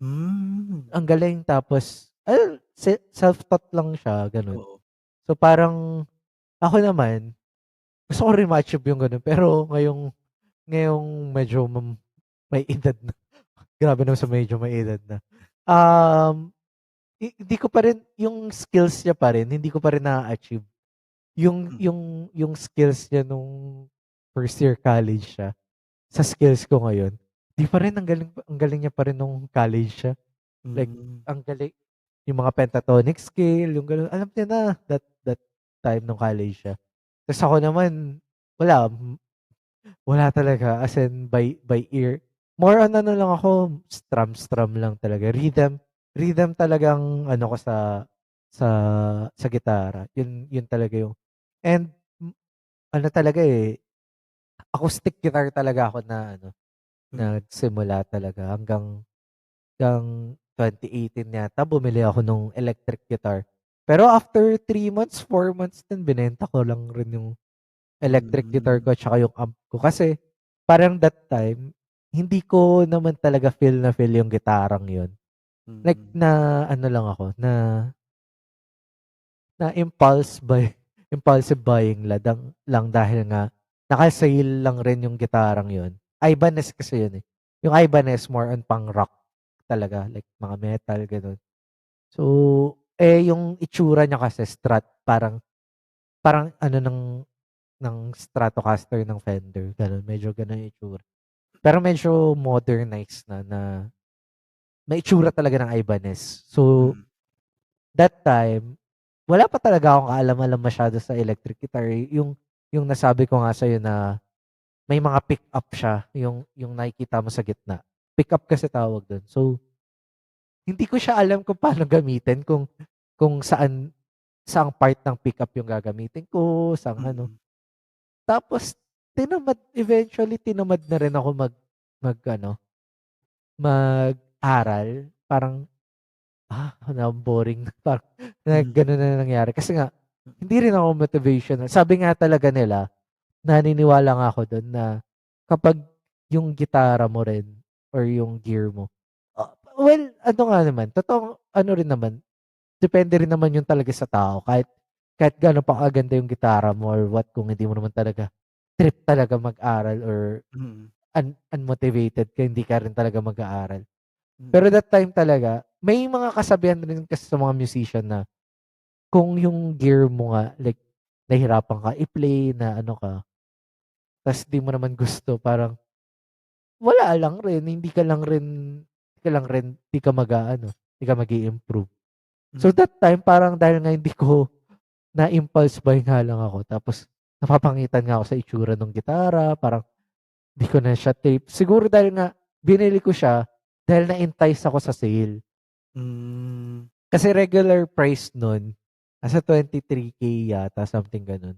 hmm, Ang galing tapos self-taught lang siya, gano'n. oo, So, parang ako naman, gusto ko rin ma-achieve yung gano'n pero ngayong medyo may edad na, grabe naman sa medyo may edad na. Um, hindi ko pa rin yung skills niya pa rin, hindi ko pa rin na-a-achieve. Yung mm, yung yung skills niya nung first year college siya, sa skills ko ngayon, 'di pa rin ang galing niya pa rin nung college siya. Like, hmm, ang galing yung mga pentatonic scale, yung gano'n, alam niya na that time nung college siya. Ta's ako naman, wala, wala talaga as in by ear. More on ano lang ako, strum lang talaga, rhythm talagang ano ko sa sa gitara, yun talaga yung and ano talaga, eh, acoustic guitar talaga ako na ano, mm, nagsimula talaga hanggang 2018 yata bumili ako nung electric guitar. Pero after 3 months, 4 months din binenta ko lang rin yung electric guitar hmm, ko tsaka yung amp ko. Kasi parang that time, hindi ko naman talaga feel na feel yung gitarang yun. Like mm, na ano lang ako, na impulsive buying lang dahil nga naka-sale lang rin yung gitarang yun. Ibanez kasi yun, eh. Yung Ibanez more on pang rock talaga, like mga metal, gano'n. So, yung itsura niya kasi Strat, parang parang ano ng Stratocaster ng Fender, gano'n. Medyo gano'n yung itsura. Pero medyo modernized na may itsura talaga ng Ibanez. So, mm, that time, wala pa talaga akong kaalam-alam masyado sa electric guitar, eh. Yung nasabi ko nga sa'yo na may mga pick up siya, yung nakikita mo sa gitna. Pick up kasi tawag dun. So, hindi ko siya alam kung paano gamitin, kung saang part ng pickup yung gagamitin ko, saang ano. mm, Tapos eventually tinamad na rin ako mag-ano, mag-aral. Parang, boring na parang mm, gano'n na nangyari. Kasi nga hindi rin ako motivational. Sabi nga talaga nila, naniniwala nga ako dun na kapag yung gitara mo rin or yung gear mo, well, ano nga naman, totoong ano rin naman, depende rin naman yun talaga sa tao. Kahit gaano pa kaganda yung gitara mo or what, kung hindi mo naman talaga trip talaga mag-aral or mm, unmotivated ka, hindi ka rin talaga mag-aaral. Pero mm, that time talaga, may mga kasabihan rin kasi sa mga musician na kung yung gear mo nga, like, nahirapan ka i-play na ano ka, ta's di mo naman gusto, parang wala lang rin, hindi ka mag-aano, hindi ka mag-i-improve. So mm, that time parang dahil nga hindi ko na-impulse buy nga lang ako tapos napapangitan nga ako sa itsura nung gitara, parang di ko na siya tape. Siguro dahil nga binili ko siya dahil na-entice ako sa sale. hmm, Kasi regular price nun, Nasa 23K yata, something gano'n.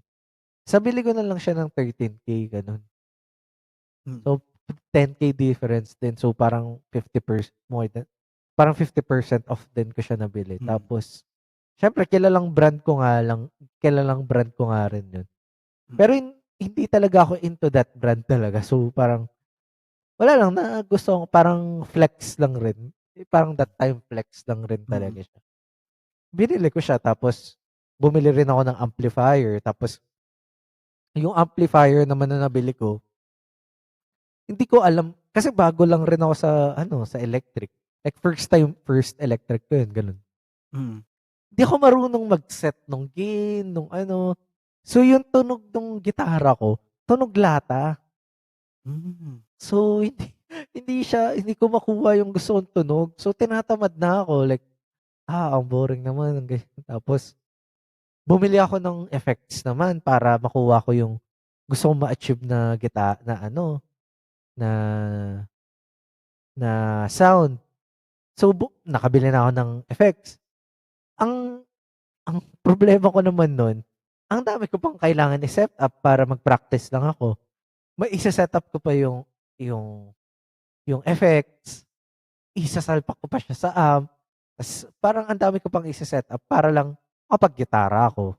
Sa bili ko na lang siya ng 13K, gano'n. Mm. So, 10K difference din. So, parang 50% more than parang 50% off din ko siya nabili. Mm. Tapos, siyempre kilalang brand ko nga rin 'yun. Mm. Pero hindi talaga ako into that brand talaga. So, parang wala lang, nagustuhan ko, parang flex lang rin. Parang that time flex lang rin Mm. talaga siya. Binili ko siya tapos bumili rin ako ng amplifier. Tapos yung amplifier naman na nabili ko, hindi ko alam kasi bago lang rin ako sa electric. Like first electric ko 'yun, gano'n. Mm. Hindi ako marunong mag-set nung gain, nung ano. So yung tunog nung gitara ko, tunog lata. Hmm. So hindi ko makuha yung gusto kong tunog. So tinatamad na ako, like, ang boring naman ng ganyan. Tapos bumili ako ng effects naman para makuha ko yung gusto kong ma-achieve na ano, na na sound. So nakabili na ako ng effects. Ang ang problema ko naman nun, ang dami ko pang kailangan i-set up para mag-practice lang ako. May ise-set up ko pa yung yung effects, isasalpak ko pa siya sa amp, tas parang ang dami ko pang ise-set up para lang makapag-gitara ako.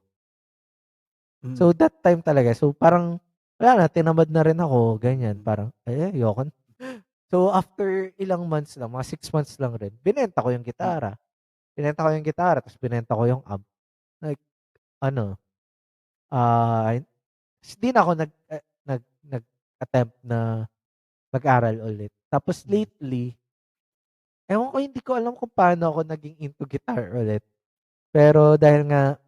So, Mm. that time talaga, so parang wala na, tinamad na rin ako, ganyan. Mm. Parang, ayoko na. So, after ilang months lang, mga 6 months lang rin, binenta ko yung Mm. gitara. Binenta ko yung gitara ta's binenta ko yung amp. Like ano, ah, hindi na ako nag-attempt na mag-aral ulit. Tapos Mm. lately, ewan ko, hindi ko alam kung paano ako naging into guitar ulit. Pero dahil nga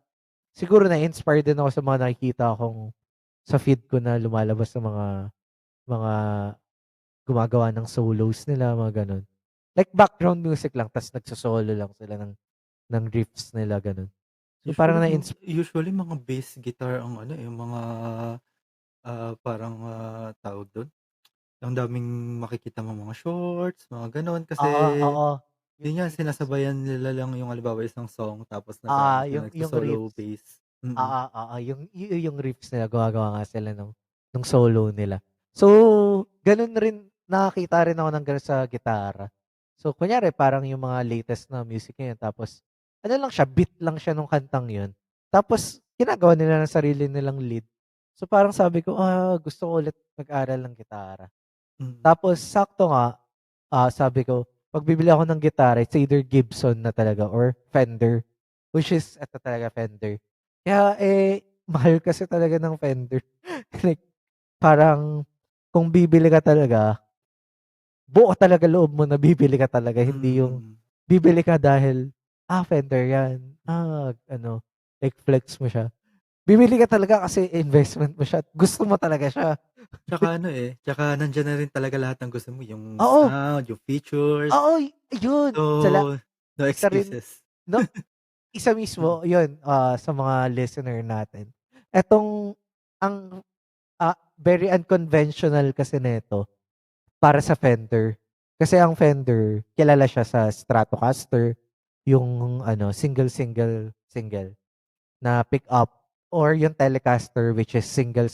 siguro na-inspire din ako sa mga nakikita kong sa feed ko na lumalabas sa mga gumagawa ng solos nila, mga gano'n. Like background music lang ta's nagso-solo lang sila ng riffs nila, gano'n. So, parang Usually mga bass guitar ang ano, yung mga, parang, tawag dun, ang daming makikita mong mga shorts, mga gano'n. Kasi oo, oo. Yung yun nga, riffs, sinasabayan nila lang yung halimbawa isang song tapos nag-aano sila, yung nagso-solo riffs. bass. Mm. Oo, yung riffs nila, gumagawa nga sila nung solo nila. So, gano'n rin, nakakita rin ako ng gano'n sa gitara. So, kunyari parang yung mga latest na music ngayon, tapos ano lang siya, beat lang siya nung kantang yun. Tapos ginagawa nila ng sarili nilang lead. So, parang sabi ko, gusto ko ulit mag-aral ng gitara. Mm. Tapos sakto nga, sabi ko, 'pag bibili ako ng gitara, it's either Gibson na talaga or Fender, which is eto talaga, Fender. Kaya, mahal kasi talaga ng Fender. Like, parang kung bibili ka talaga, buo talaga loob mo na bibili ka talaga, hindi yung Mm. bibili ka dahil, Fender 'yan, ano, like flex mo siya. Bibili ka talaga kasi investment mo siya at gusto mo talaga siya. Tsaka ano, tsaka nandiyan na rin talaga lahat ng gusto mo, yung Oo, sound, yung features. oo, yun. So, no Isa rin excuses. 'no, isa Mm. mismo yun, sa mga listener natin. Etong ang, very unconventional kasi nito para sa Fender. Kasi ang Fender kilala siya sa Stratocaster, yung ano, single na pickup, or yung Telecaster, which is single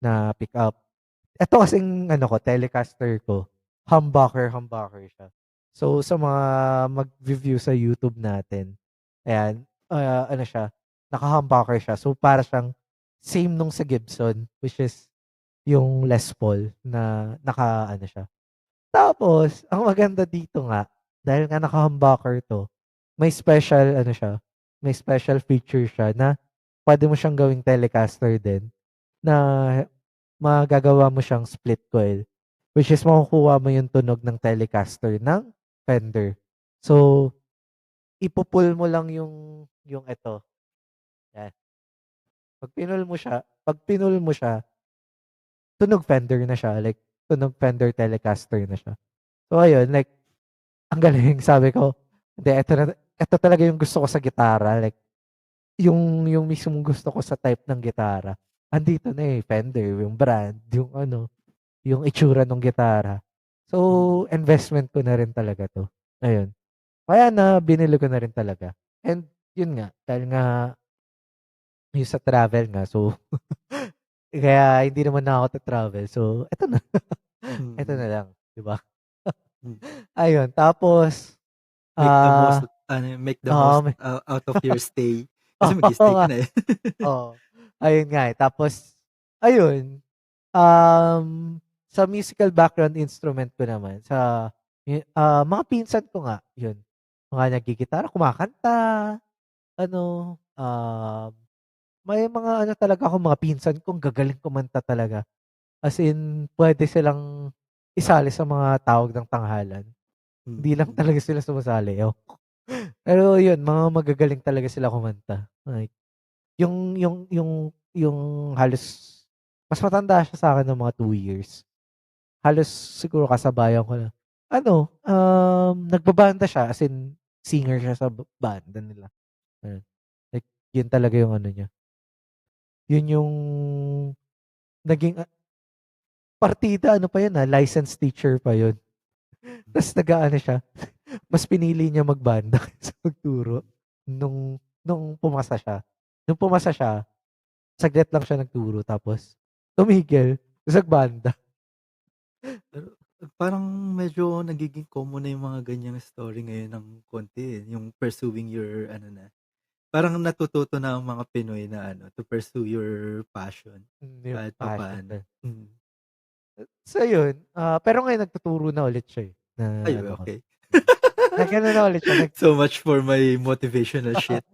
na pickup. Eto kasing ano ko, Telecaster ko, humbucker siya. So, sa mga magvi-view sa YouTube natin, ayan, ano siya, naka-humbucker siya. So, para siyang same nung sa Gibson, which is yung Les Paul na naka-ano siya. Tapos, ang maganda dito nga, dahil nga naka-humbucker 'to, may special feature siya na puwede mo siyang gawing Telecaster din, na magagawa mo siyang split coil, which is makukuha mo yung tunog ng Telecaster ng Fender. So, ipu-pull mo lang yung eto, 'yan. 'Pag pinul mo siya, tunog Fender na siya, like tunog Fender Telecaster na siya. So ayun, like ang galing, sabi ko, "Hindi, eto talaga yung gusto ko sa gitara." Like yung mismong gusto ko sa type ng gitara, andito na, Fender, yung brand, yung ano, yung itsura nung gitara. Mm. So, investment ko na rin talaga 'to, ayun. Kaya binili ko na rin talaga, and yun nga, dahil nga yung sa travel nga so kaya hindi naman na ako ta-travel so eto na, eto Mm, na lang, 'di ba? hmm. Ayun tapos, Make the most ah, make the oo most out of your stay. Kasi oo mag-i-stay ka nga, na, eh. oo. Ayun nga, eh, tapos ayun, sa musical background instrument ko naman mga pinsan ko nga, yun, mga naggigitara, kumakanta, ano, may mga ano talaga akong mga pinsan kong gagaling kumanta talaga. As in, puwede silang isali sa mga tawag ng tanghalan. Hindi lang Mm, talaga sila sumasali, ewan ko. Pero yun, mga magagaling talaga sila kumanta. Like, yung halos mas matanda siya sa'kin ng mga 2 years. Halos siguro kasabayan ko na ano, nagbabanda siya as in singer siya sa banda nila, ayun. Like, yun talaga yung ano niya, yun yung naging, partida ano pa yun, licensed teacher pa yun. Ta's nag-aano siya, mas pinili niya magbanda kaysa magturo mm. nung pumasa siya. Nung pumasa siya, saglit lang siya nagturo tapos tumigil, ta's nagbanda. Pero parang medyo nagiging common na yung mga ganyang story ngayon ng konti, eh, yung pursuing your ano na, parang natututo na ang mga Pinoy na ano, to pursue your passion Yung kahit passion papaano. din. Mm. So yun, pero ngayon nagtuturo na ulit siya, eh, na Ay, ano ko, okey. nag-ano na ulit siya, So much for my motivational shit.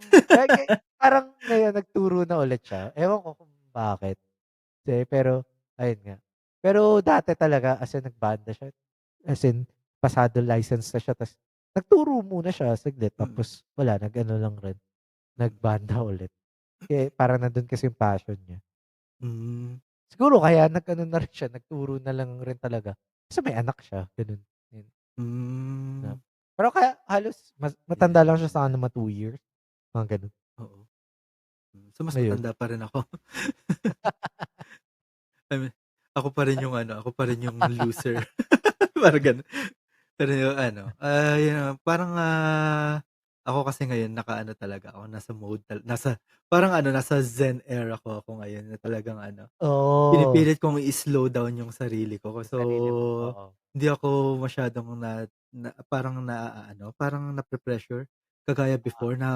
parang ngayon nagturo na ulit siya, ewan ko kung bakit. Pero ayun nga. Pero dati talaga as in nagbanda siya, as in pasado license na siya ta's nagturo muna siya saglit Mm, tapos wala nag-ano lang rin, mm. nagbanda ulit. Parang nandun kasi yung passion niya. Hmm, Siguro kaya nag-ano na rin siya, nagturo na lang rin talaga kasi may anak siya, gano'n. Yun na hmm. pero kaya halos Yeah, matanda lang siya sa'kin ng mga 2 years, mga gano'n. oo. So mas Ayun. matanda pa rin ako. I mean, ako pa rin yung ano, ako pa rin yung loser. Parang gano'n. Pero yung ano, yun parang, ako kasi ngayon naka-ano talaga ako, nasa mode nasa parang ano, nasa zen era ako ngayon na talagang ano, Oo, pinipilit kong i-slow down yung sarili ko. yung So, sarili mo, oo. hindi ako masyadong parang naaano, parang nape-pressure kagaya Oo. before na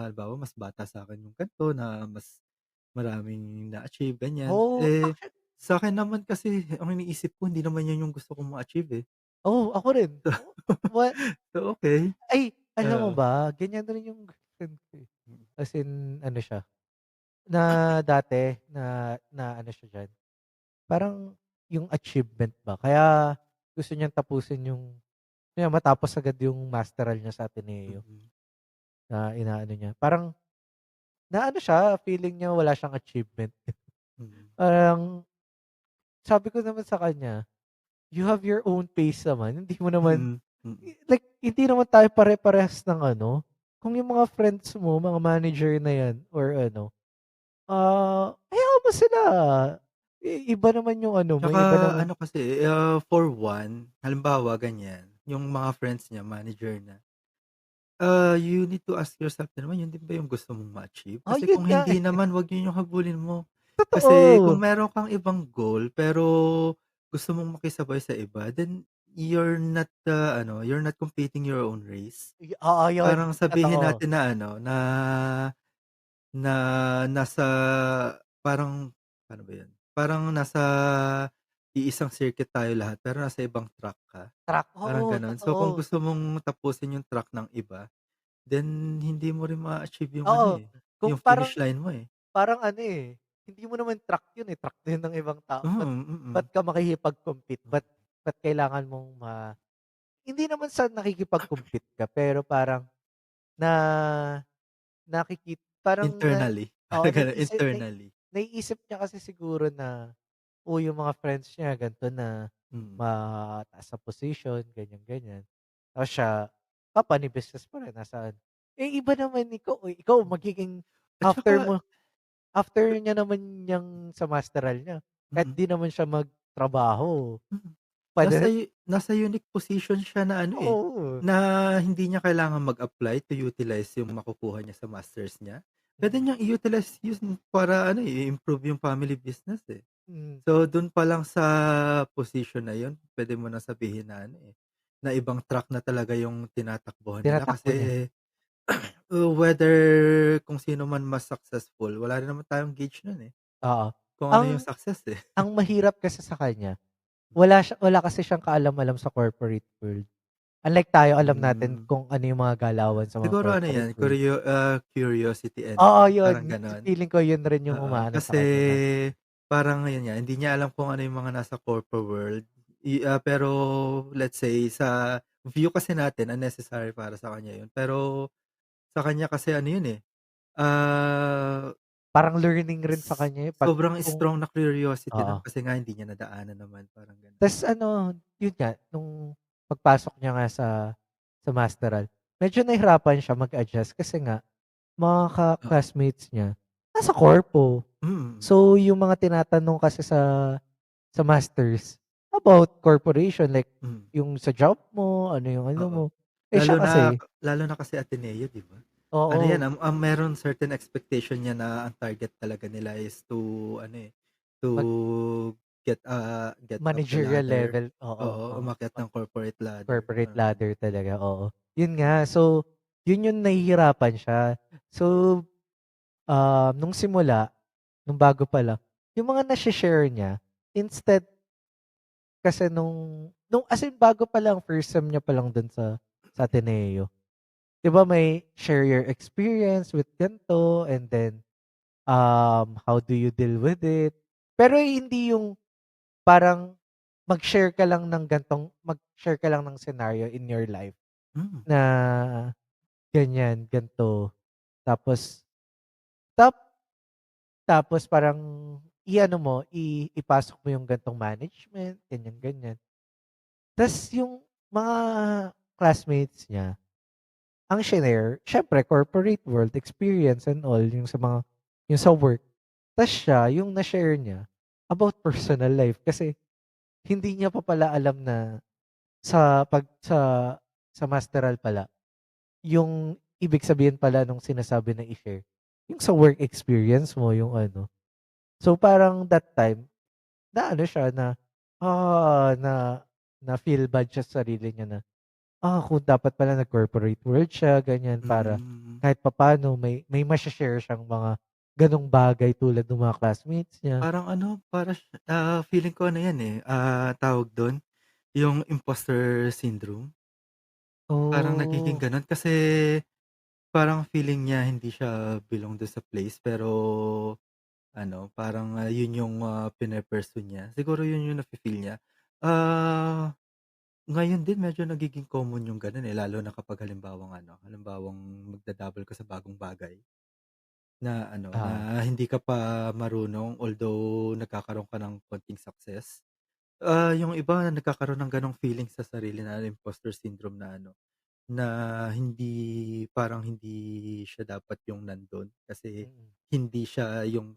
halimbawa mas bata sa'kin yung gan'to, na mas maraming na-achieve, ganyan. Oo, Eh, sa'kin naman kasi ang iniisip ko hindi naman yun yung gusto kong ma-achieve, eh. oo, ako rin. So, okey. Ay, alam mo Oo. ba ganyan rin yung girlfriend ko, eh. Mm, As in ano siya, na dati na na ano siya diyan, parang yung achievement ba kaya gusto niyang tapusin matapos agad yung masteral niya sa Ateneo mm, na inaano niya. Parang naano siya, feeling niya wala siyang achievement. mm, Parang sabi ko naman sa kanya, "You have your own pace naman, hindi mo naman." mm, mm. Like, hindi naman tayo pare-parehas ng ano, kung yung mga friends mo, mga manager na 'yan or ano, hayaan mo sila. Iba naman yung ano mo, Tsaka iba naman ano kasi, for one, halimbawa ganyan, yung mga friends niya manager na, you need to ask yourself din naman, yun din ba yung gusto mong ma-achieve? Kasi yun kung nga, hindi eh, naman, wag yun yung habulin mo. Kasi kung totoo. meron kang ibang goal, pero gusto mong makisabay sa iba, then you're not competing your own race. Oo, yun, Parang sabihin totoo. natin na ano, na na nasa parang paano ba yun? Parang nasa iisang circuit tayo lahat pero nasa ibang track ka, Track, parang oo, gano'n. So, kung totoo. gusto mong tapusin yung track ng iba, then hindi mo rin ma-achieve yung ano, Oo, eh, kung yung finish line mo, eh. parang ano, eh, hindi mo naman track yun, eh, track din ng ibang tao. Ba't Mm. ka makikipag-compete? Mm, Ba't kailangan mong hindi naman sa nakikipag-compete ka, pero parang na parang internally, oo, parang gano'n, internally. naiisip niya kasi siguro na, yung mga friends niya gan'to na, Mm, mataas sa position, ganyan-ganyan. Tapos siya, ni business pa rin nasaan. Iba naman ikaw mm. magiging At after saka mo after niya naman niyang sa masteral niya, kahit mm, 'di naman siya magtrabaho, mm. Puwede Nasa unique position siya na ano, eh, oo. na hindi niya kailangan mag-apply to utilize yung makukuha niya sa masters niya. Puwede Mm, niyang i-utilize yun para ano, eh, i-improve yung family business, eh. mm. So, dun pa lang sa position na yun, puwede mo na sabihin na ano, eh, na ibang track na talaga yung tinatakbuhan nila Tinatakbo niya, kasi, whether kung sino man mas successful, wala rin naman tayong gauge nun, eh, oo. kung ano yung Ang success, eh. ang mahirap kasi sa kanya, wala kasi siyang kaalam-alam sa corporate world. Unlike tayo, alam natin Hmm. kung ano yung mga galawan sa mga Siguro ano corporate 'yan, world. curiosity Oo, entry, parang yun. gano'n. Feeling ko yun rin yung Oo, umaano sa kasi kanya na parang yun nga, hindi niya alam kung ano yung mga nasa corpo world. Pero let's say sa view kasi natin unnecessary para sa kanya yun. Pero sa kanya kasi ano yun, eh, ah, parang learning rin sa kanya yun 'pag sobrang kung strong na curiosity oo. nun kasi nga hindi niya nadaanan naman, parang gano'n. Tas ano, yun nga, nung pagpasok niya nga sa masteral, medyo nahirapan siya mag-adjust kasi nga mga Oo, classmates niya nasa corpo. mm, So, yung mga tinatanong kasi sa masters about corporation, like mm, yung sa job mo, ano yung ano oo. mo. Eh, Lalo siya na kasi lalo na kasi Ateneo, 'di ba? Ano 'yan, oo, meron certain expectation niya na ang target talaga nila is to ano, eh, to mag get up the managerial ladder. level, oo, Oo, oo. umakyat ng corporate ladder, Corporate parang gano'n. ladder talaga, oo. Yun nga, so yun yung nahihirapan siya. So, nung simula, nung bago pa lang, yung mga nashi-share niya, instead kasi nung as in bago pa lang, first sem niya pa lang dun sa Ateneo. 'Di ba may share your experience with gan'to and then, how do you deal with it? Pero hindi yung parang mag-share ka lang ng scenario in your life Hmm, na ganyan, gan'to. Tapos tap tapos parang i-ano mo, ipasok mo yung gan'tong management, ganyan, ganyan. Tas yung mga classmates niya, ang shinare siyempre corporate world experience and all yung sa work. Tas siya yung na-share niya about personal life kasi hindi niya pa pala alam na sa pag sa masteral pala, yung ibig sabihin pala nung sinasabi na i-share, yung sa work experience mo yung ano. So, parang that time na-ano siya na, na na-feel bad siya sa sarili niya na, kung dapat pala nag-corporate world siya ganyan para hmm. kahit papaano may mashe-share siyang mga gano'ng bagay tulad nung mga classmates niya. Parang ano, feeling ko ano 'yan, eh, tawag dun, yung imposter syndrome. Parang nagiging Oh, gano'n kasi parang feeling niya hindi siya belong dun sa place pero ano, parang, yun yung, pine-pursue niya. Siguro yun yung nafi-feel niya. Ah, Ngayon din medyo nagiging common yung gano'n, eh, lalo na kapag halimbawang magda-dabble ka sa bagong bagay na ano, ah, na hindi ka pa marunong although nagkakaroon ka ng konting success. Yung iba nagkakaroon ng gano'ng feeling sa sarili na imposter syndrome na ano, na hindi siya dapat yung nandun kasi mm. hindi siya yung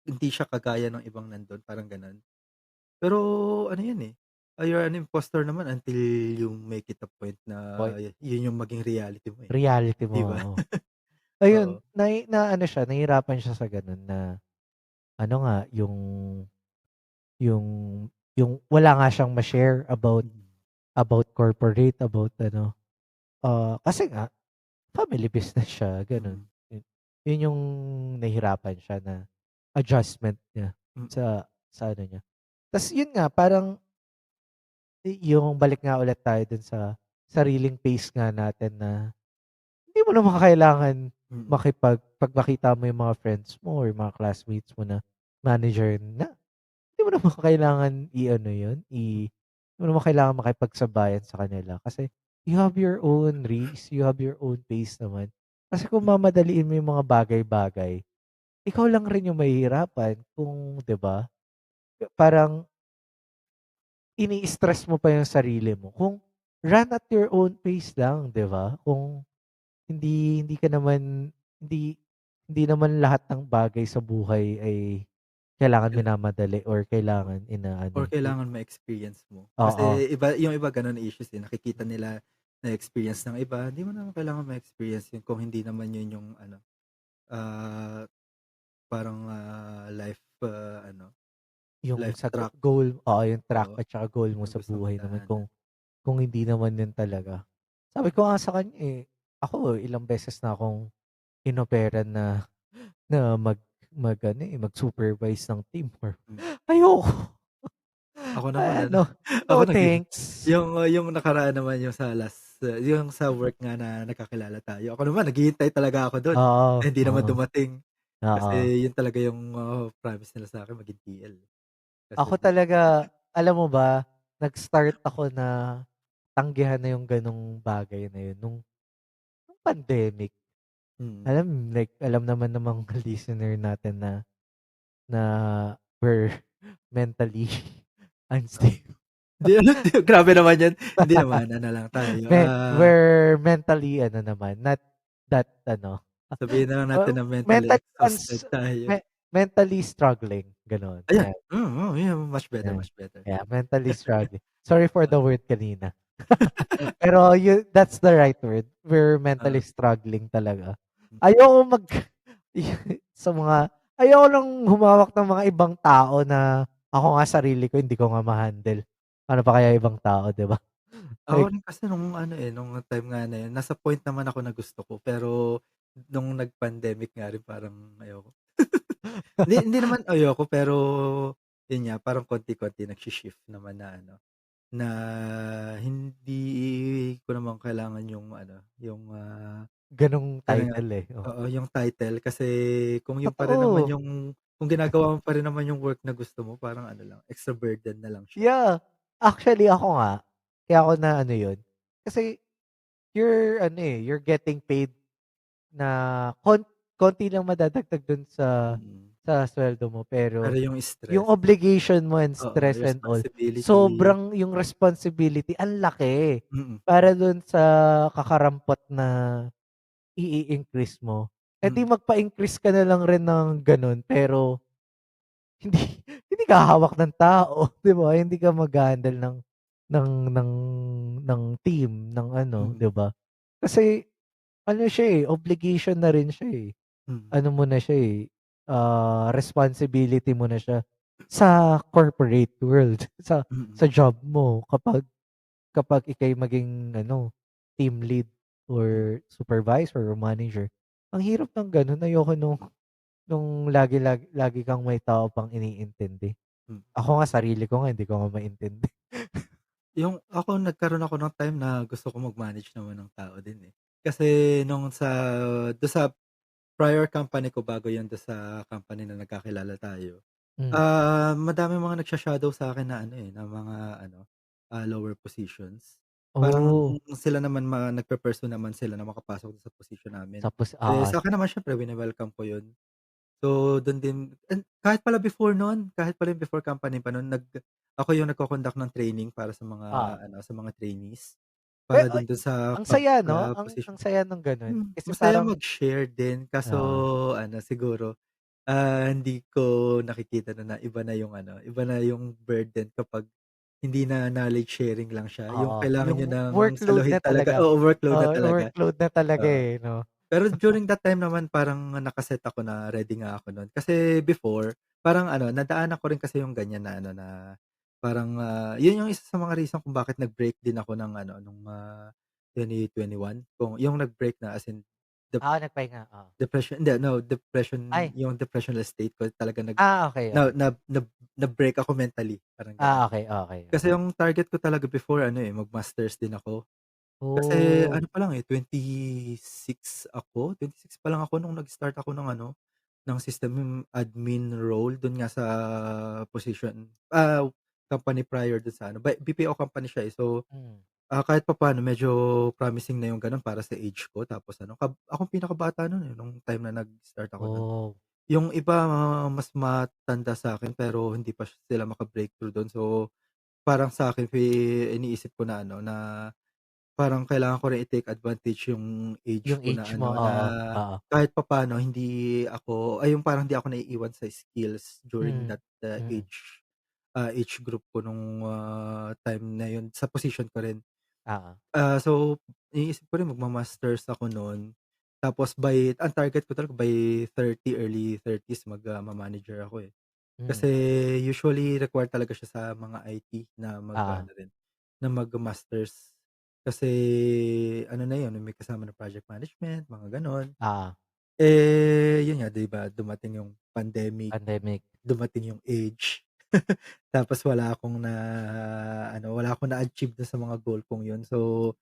hindi siya kagaya ng ibang nandun, parang gano'n. Pero ano 'yan, eh, you're an impostor naman until you make it a point na Boy yun yung maging reality mo, eh, reality mo, 'di ba? oo. Ayun, Oo. na-ano siya, nahirapan siya sa gano'n na ano nga, yung yung wala nga siyang ma-share Mm, about corporate, about ano, kasi nga family business siya, gano'n. mm, Yun yun yung nahirapan siya na adjustment niya mm, sa ano niya. Tas yun nga, parang yung balik nga ulit tayo dun sa sariling pace nga natin na hindi mo naman kailangan mm. 'pag makita mo yung mga friends mo or mga classmates mo na manager na, hindi mo naman kailangan i-ano yun, hindi mo naman kailangan makipagsabayan sa kanila kasi you have your own race, you have your own pace naman. Kasi kung mamadaliin mo yung mga bagay-bagay, ikaw lang rin yung mahihirapan kung 'di ba? Parang ini-stress mo pa yung sarili mo kung run at your own pace lang, 'di ba? Kung hindi hindi ka naman hindi hindi naman lahat ng bagay sa buhay ay kailangan minamadali or kailangan inaano, Or kailangan ma-experience mo. oo, Kasi iba yung iba gano'n issues, eh, nakikita nila na-experience ng iba, hindi mo naman kailangan ma-experience yun kung hindi naman yun yung ano, ah, parang, yung life sa track, goal, oo, yung track oo, at saka goal mo na sa gusto mong buhay naman daanan. kung hindi naman yun talaga. Sabi ko nga sa kanya, eh, ako ilang beses na akong inoperan na na mag-ano, eh, mag-supervise ng team or Hmm. ayoko. Ako naman Ay ano, ano, ako no thanks. yung nakaraan naman yung sa yung sa work nga na nagkakilala tayo, ako naman naghihintay talaga ako dun, Oo, eh, hindi naman oo, dumating. oo. Kasi yun talaga yung, promise nila sa'kin maging TL, kaso Ako di talaga, alam mo ba, nag-start ako na tanggihan na yung gano'ng bagay na yun nung pandemic. mm. Alam naman ng mga listener natin na na we're mentally unstable. Hindi ano, grabe naman yun, hindi naman ano lang tayo, We're mentally ano naman, not that ano, sabihin na lang natin well, na mentally mentally exhausted tayo. mentally struggling, gano'n, Ayan, 'yan, yeah, much better, 'yan. much better. Yeah, mentally struggling. Sorry for the Oo, word kanina. Pero that's the right word. We're mentally oo, struggling talaga. hmm. Ayoko sa mga ayoko lang humawak ng mga ibang tao na ako nga sarili ko hindi ko nga ma-handle. Ano pa kaya ibang tao, 'di ba? Ako Like, rin kasi nung ano, eh, nung time nga na yun, nasa point naman ako na gusto ko, pero nung nag-pandemic nga rin parang ayoko. Hindi naman ayoko, pero yun nga, parang konti-konti nagshi-shift naman na ano, na hindi ko naman kailangan yung ano, yung, gano'ng ano nga, title, eh, oh. oo, yung title kasi kung yun pa rin naman Totoo, kung ginagawa mo pa rin naman yung work na gusto mo, parang ano lang, extra burden na lang siya. yeah. Actually ako nga, kaya ako na ano yun, kasi you're ano, eh, you're getting paid na konti lang madadagdag dun Mm. sa sweldo mo Pero pero yung yung stress, obligation mo and oo, stress and all, responsibility, sobrang yung responsibility ang laki mm, para dun sa kakarampot na i-increase mo. Eh, di mm, magpa-increase ka na lang rin ng gano'n pero hindi hindi ka hahawak ng tao, 'di ba? Hindi ka mag-ha-handle ng ng ng team, ng ano, mm, 'di ba? Kasi ano siya, eh, obligation na rin siya, eh. mm, Ano mo na siya, eh, responsibility mo na siya sa corporate world, sa mm, job mo kapag ika'y maging ano, team lead mm, or supervisor or manager. Ang hirap ng gano'n, ayoko nung lagi kang may tao pang iniintindi. hmm. Ako nga sarili ko nga hindi ko nga maintindi. Yung ako nagkaroon ako ng time na gusto ko mag-manage naman ng tao din, eh. Kasi nung dun sa prior company ko bago yun dun sa company na nagkakilala tayo, Hmm, madaming mga nagsha-shadow sa'kin na ano, eh, na mga ano, lower positions. Parang oh, sila naman nagpe-pursue naman sila na makapasok dun sa posisyon namin. tapos Eh, oo, sa'kin naman siyempre wini-welcome ko yun. So, dun din and kahit pala before nun, kahit pala yung before company pa nun, ako yung nagko-conduct ng training para sa mga oo. ano, sa mga trainees. Pero Para din dun sa ang saya 'no, pagka-position. ang saya nung gano'n kasi Masaya parang mag-share din kaso oo, ano siguro, hindi ko nakikita na iba na yung ano, iba na yung burden kapag hindi na knowledge sharing lang siya, yung oo, kailangan niyo yung ng workload saluhin na talaga, talaga. oo, workload na Oo, talaga, workload na talaga, oo. eh, 'no? Pero during that time naman parang naka-set ako na ready nga ako nun. Kasi before, parang ano, nadaanan ko rin kasi yung ganyan na ano, na parang, yun yung isa sa mga reason kung bakit nag-break din ako ng ano, nung, 2021. Kung yung nag-break na as in dep Oo, nagpahinga, oo. depression hindi, no, depression, Ay, yung depressional state ko talaga okey, na okey. na na na-break ako mentally, parang gano'n. Okey, okey, Kasi okey. yung target ko talaga before ano, eh, mag-masters din ako. Kasi Oh, ano pa lang, eh, 26 pa lang ako nung nag-start ako ng ano, ng system admin role dun nga sa position, company prior dun sa ano, BPO company siya, eh. So, hmm. kahit papaano medyo promising na yung gano'n para sa age ko tapos ano, akong pinakabata nun, eh, nung time na nag-start ako nun. Oh, Yung iba mas matanda sa'kin pero hindi pa sila maka-breakthrough dun. So, parang sa'kin iniisip ko na ano, na parang kailangan ko rin i-take advantage yung age Yung ko na age mo, ano, na oo, oo. kahit papaano hindi ako ay yung parang hindi ako naiiwan sa skills during Mm, that, mm, age group ko nung, time na yun sa position ko rin. oo, So iniisip ko rin magma-masters ako nun, tapos ang target ko talaga by 30, early 30s ma-manager ako, eh. Kasi mm, usually required talaga siya sa mga IT na oo, mag-ano rin, na mag-masters. Kasi ano na yun, may kasama na project management, mga gano'n. oo, Yun nga 'di ba, dumating yung pandemic, pandemic, dumating yung age, tapos wala akong na-achieve dun sa mga goal kong yun. So,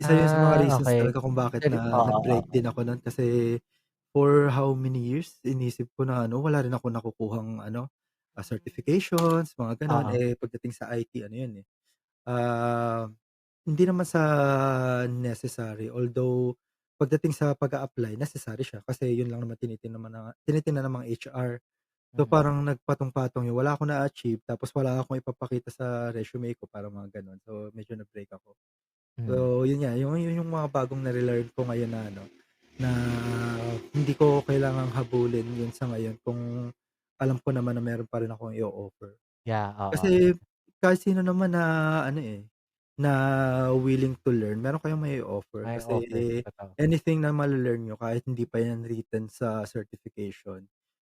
isa yun sa mga reasons okey. talaga kung bakit Oo, nag-break oo, din ako nun kasi for how many years inisip ko na ano, wala rin akong nakukuhang ano, certifications, mga gano'n. oo, Pagdating sa IT ano yun, eh, ah, hindi naman sa necessary, although pagdating sa pag-a-apply necessary siya kasi yun lang naman tinitingnan ng mga HR. So, mm, parang nagpatong-patong yun, wala akong na-achieve tapos wala akong ipapakita sa resume ko, parang mga gano'n. So, medyo nag-break ako. mm, So, yun nga, yun yung mga bagong nare-learn ko ngayon na ano, na hindi ko kailangang habulin yun sa ngayon kung alam ko naman na meron pa rin akong i-o-offer. yeah, oo, Kasi kahit sino naman na ano, na willing to learn meron kayong mai-o-offer may kasi offer, totoo. anything na male-learn niyo kahit hindi pa yan written sa certification,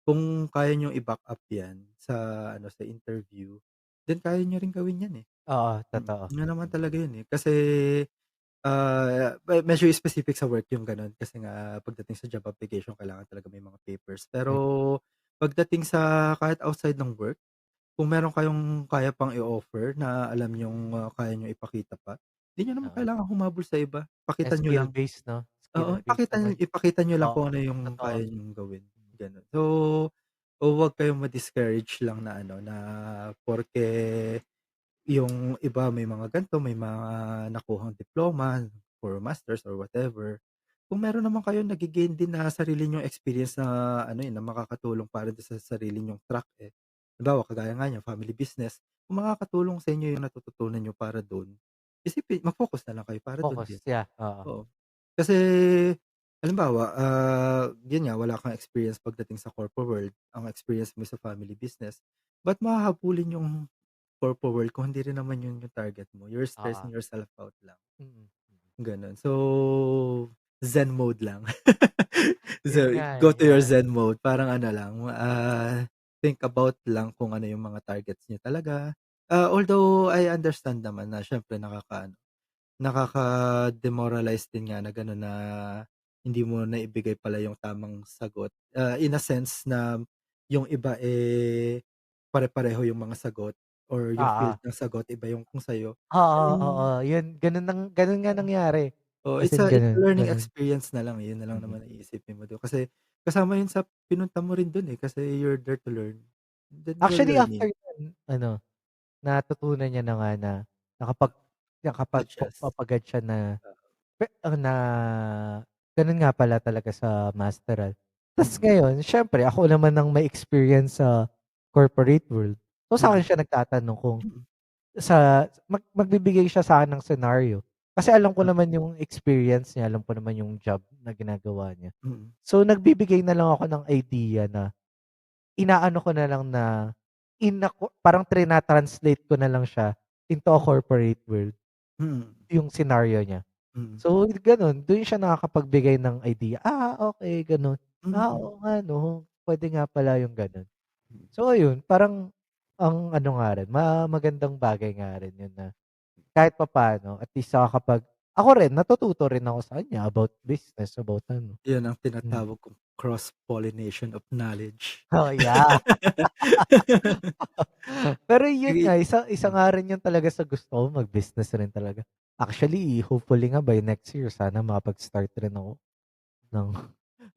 kung kaya niyong i-back up yan sa ano, sa interview, then kaya niyo rin gawin yan, eh. Oo, totoo. Yun naman Mm, talaga yun, eh. Kasi, medyo specific sa work yung gano'n kasi nga pagdating sa job application kailangan talaga may mga papers. Pero mm, pagdating sa kahit outside ng work, kung meron kayong kaya pang i-offer na alam niyong, kaya niyong ipakita pa, di niyo naman oo. kailangang humabol sa iba. Pakita niyo Skill lang. based 'no, skill Oo, based naman. ipakita niyo lang Oo, kung ano yung totoo. kaya niyong gawin, gano'n. So, huwag kayong ma-discourage lang na ano, na porke yung iba may mga ganito, may mga nakuhang diploma or masters or whatever. Kung meron naman kayong nage-gain din na sarili niyong experience na ano, na makakatulong para din sa sarili niyong track, eh. Halimbawa, kagaya nga niyan, family business, kung makakatulong sa inyo yung natututunan niyo para dun, mag-focus na lang kayo para dun Focus, din, yeah, oo, oo. Kasi halimbawa, yun nga, wala kang experience pagdating sa corpo world, ang experience mo sa family business, ba't mo hahabulin yung corpo world kung hindi rin naman yun yung target mo, you're oo. stressing yourself out lang, Mm, mm. gano'n. So, zen mode lang. Yun So, nga, go eh, to your yeah. zen mode, parang ano lang, think about lang kung ano yung mga targets niyo talaga. Although I understand naman na siyempre nakaka-demoralize din nga na gano'n na hindi mo naibigay pala yung tamang sagot. In a sense na yung iba, pare-pareho yung mga sagot or yung Oo. field ng sagot iba yung kung sa'yo. Oo, oo, Eh, yun ganun nga oo, nangyari. As it's in a ganun, learning ganun. experience na lang, yun na lang Mm. naman ang iisipin mo dun kasi kasama yun sa pinunta mo rin dun, kasi you're there to learn. Then you're Actually after learning, nun ano, natutunan niya na nga na nakapag adjust. nakapag-cope siya na na ganun nga pala talaga sa masteral. Tas Mm, ngayon siyempre ako naman ang may experience sa corporate world. So sa'kin mm, siya nagtatanong kung mm, magbibigay siya sa'kin ng senaryo. Kasi alam ko mm, naman yung experience niya, alam ko naman yung job na ginagawa niya. mm, So, nagbibigay na lang ako ng idea na inaano ko na lang na parang trina-translate ko na lang siya into a corporate world, mm, yung senaryo niya. mm, So, gano'n, dun siya nakakapagbigay ng idea, okey gano'n. mm, Oo nga 'no, puwede nga pala yung gano'n. mm. So, ayun parang ang ano nga rin, magandang bagay nga rin yun na kahit papaano at least ako rin natututo rin ako sa kanya about business, about ano. Yun ang Hmm. tinatawag kong cross-pollination of knowledge. Oh, yeah. Pero yun Sige, nga isa hmm, nga rin yun talaga sa gusto ko mag-business rin talaga. Actually, hopefully nga by next year sana makapag-start rin ako ng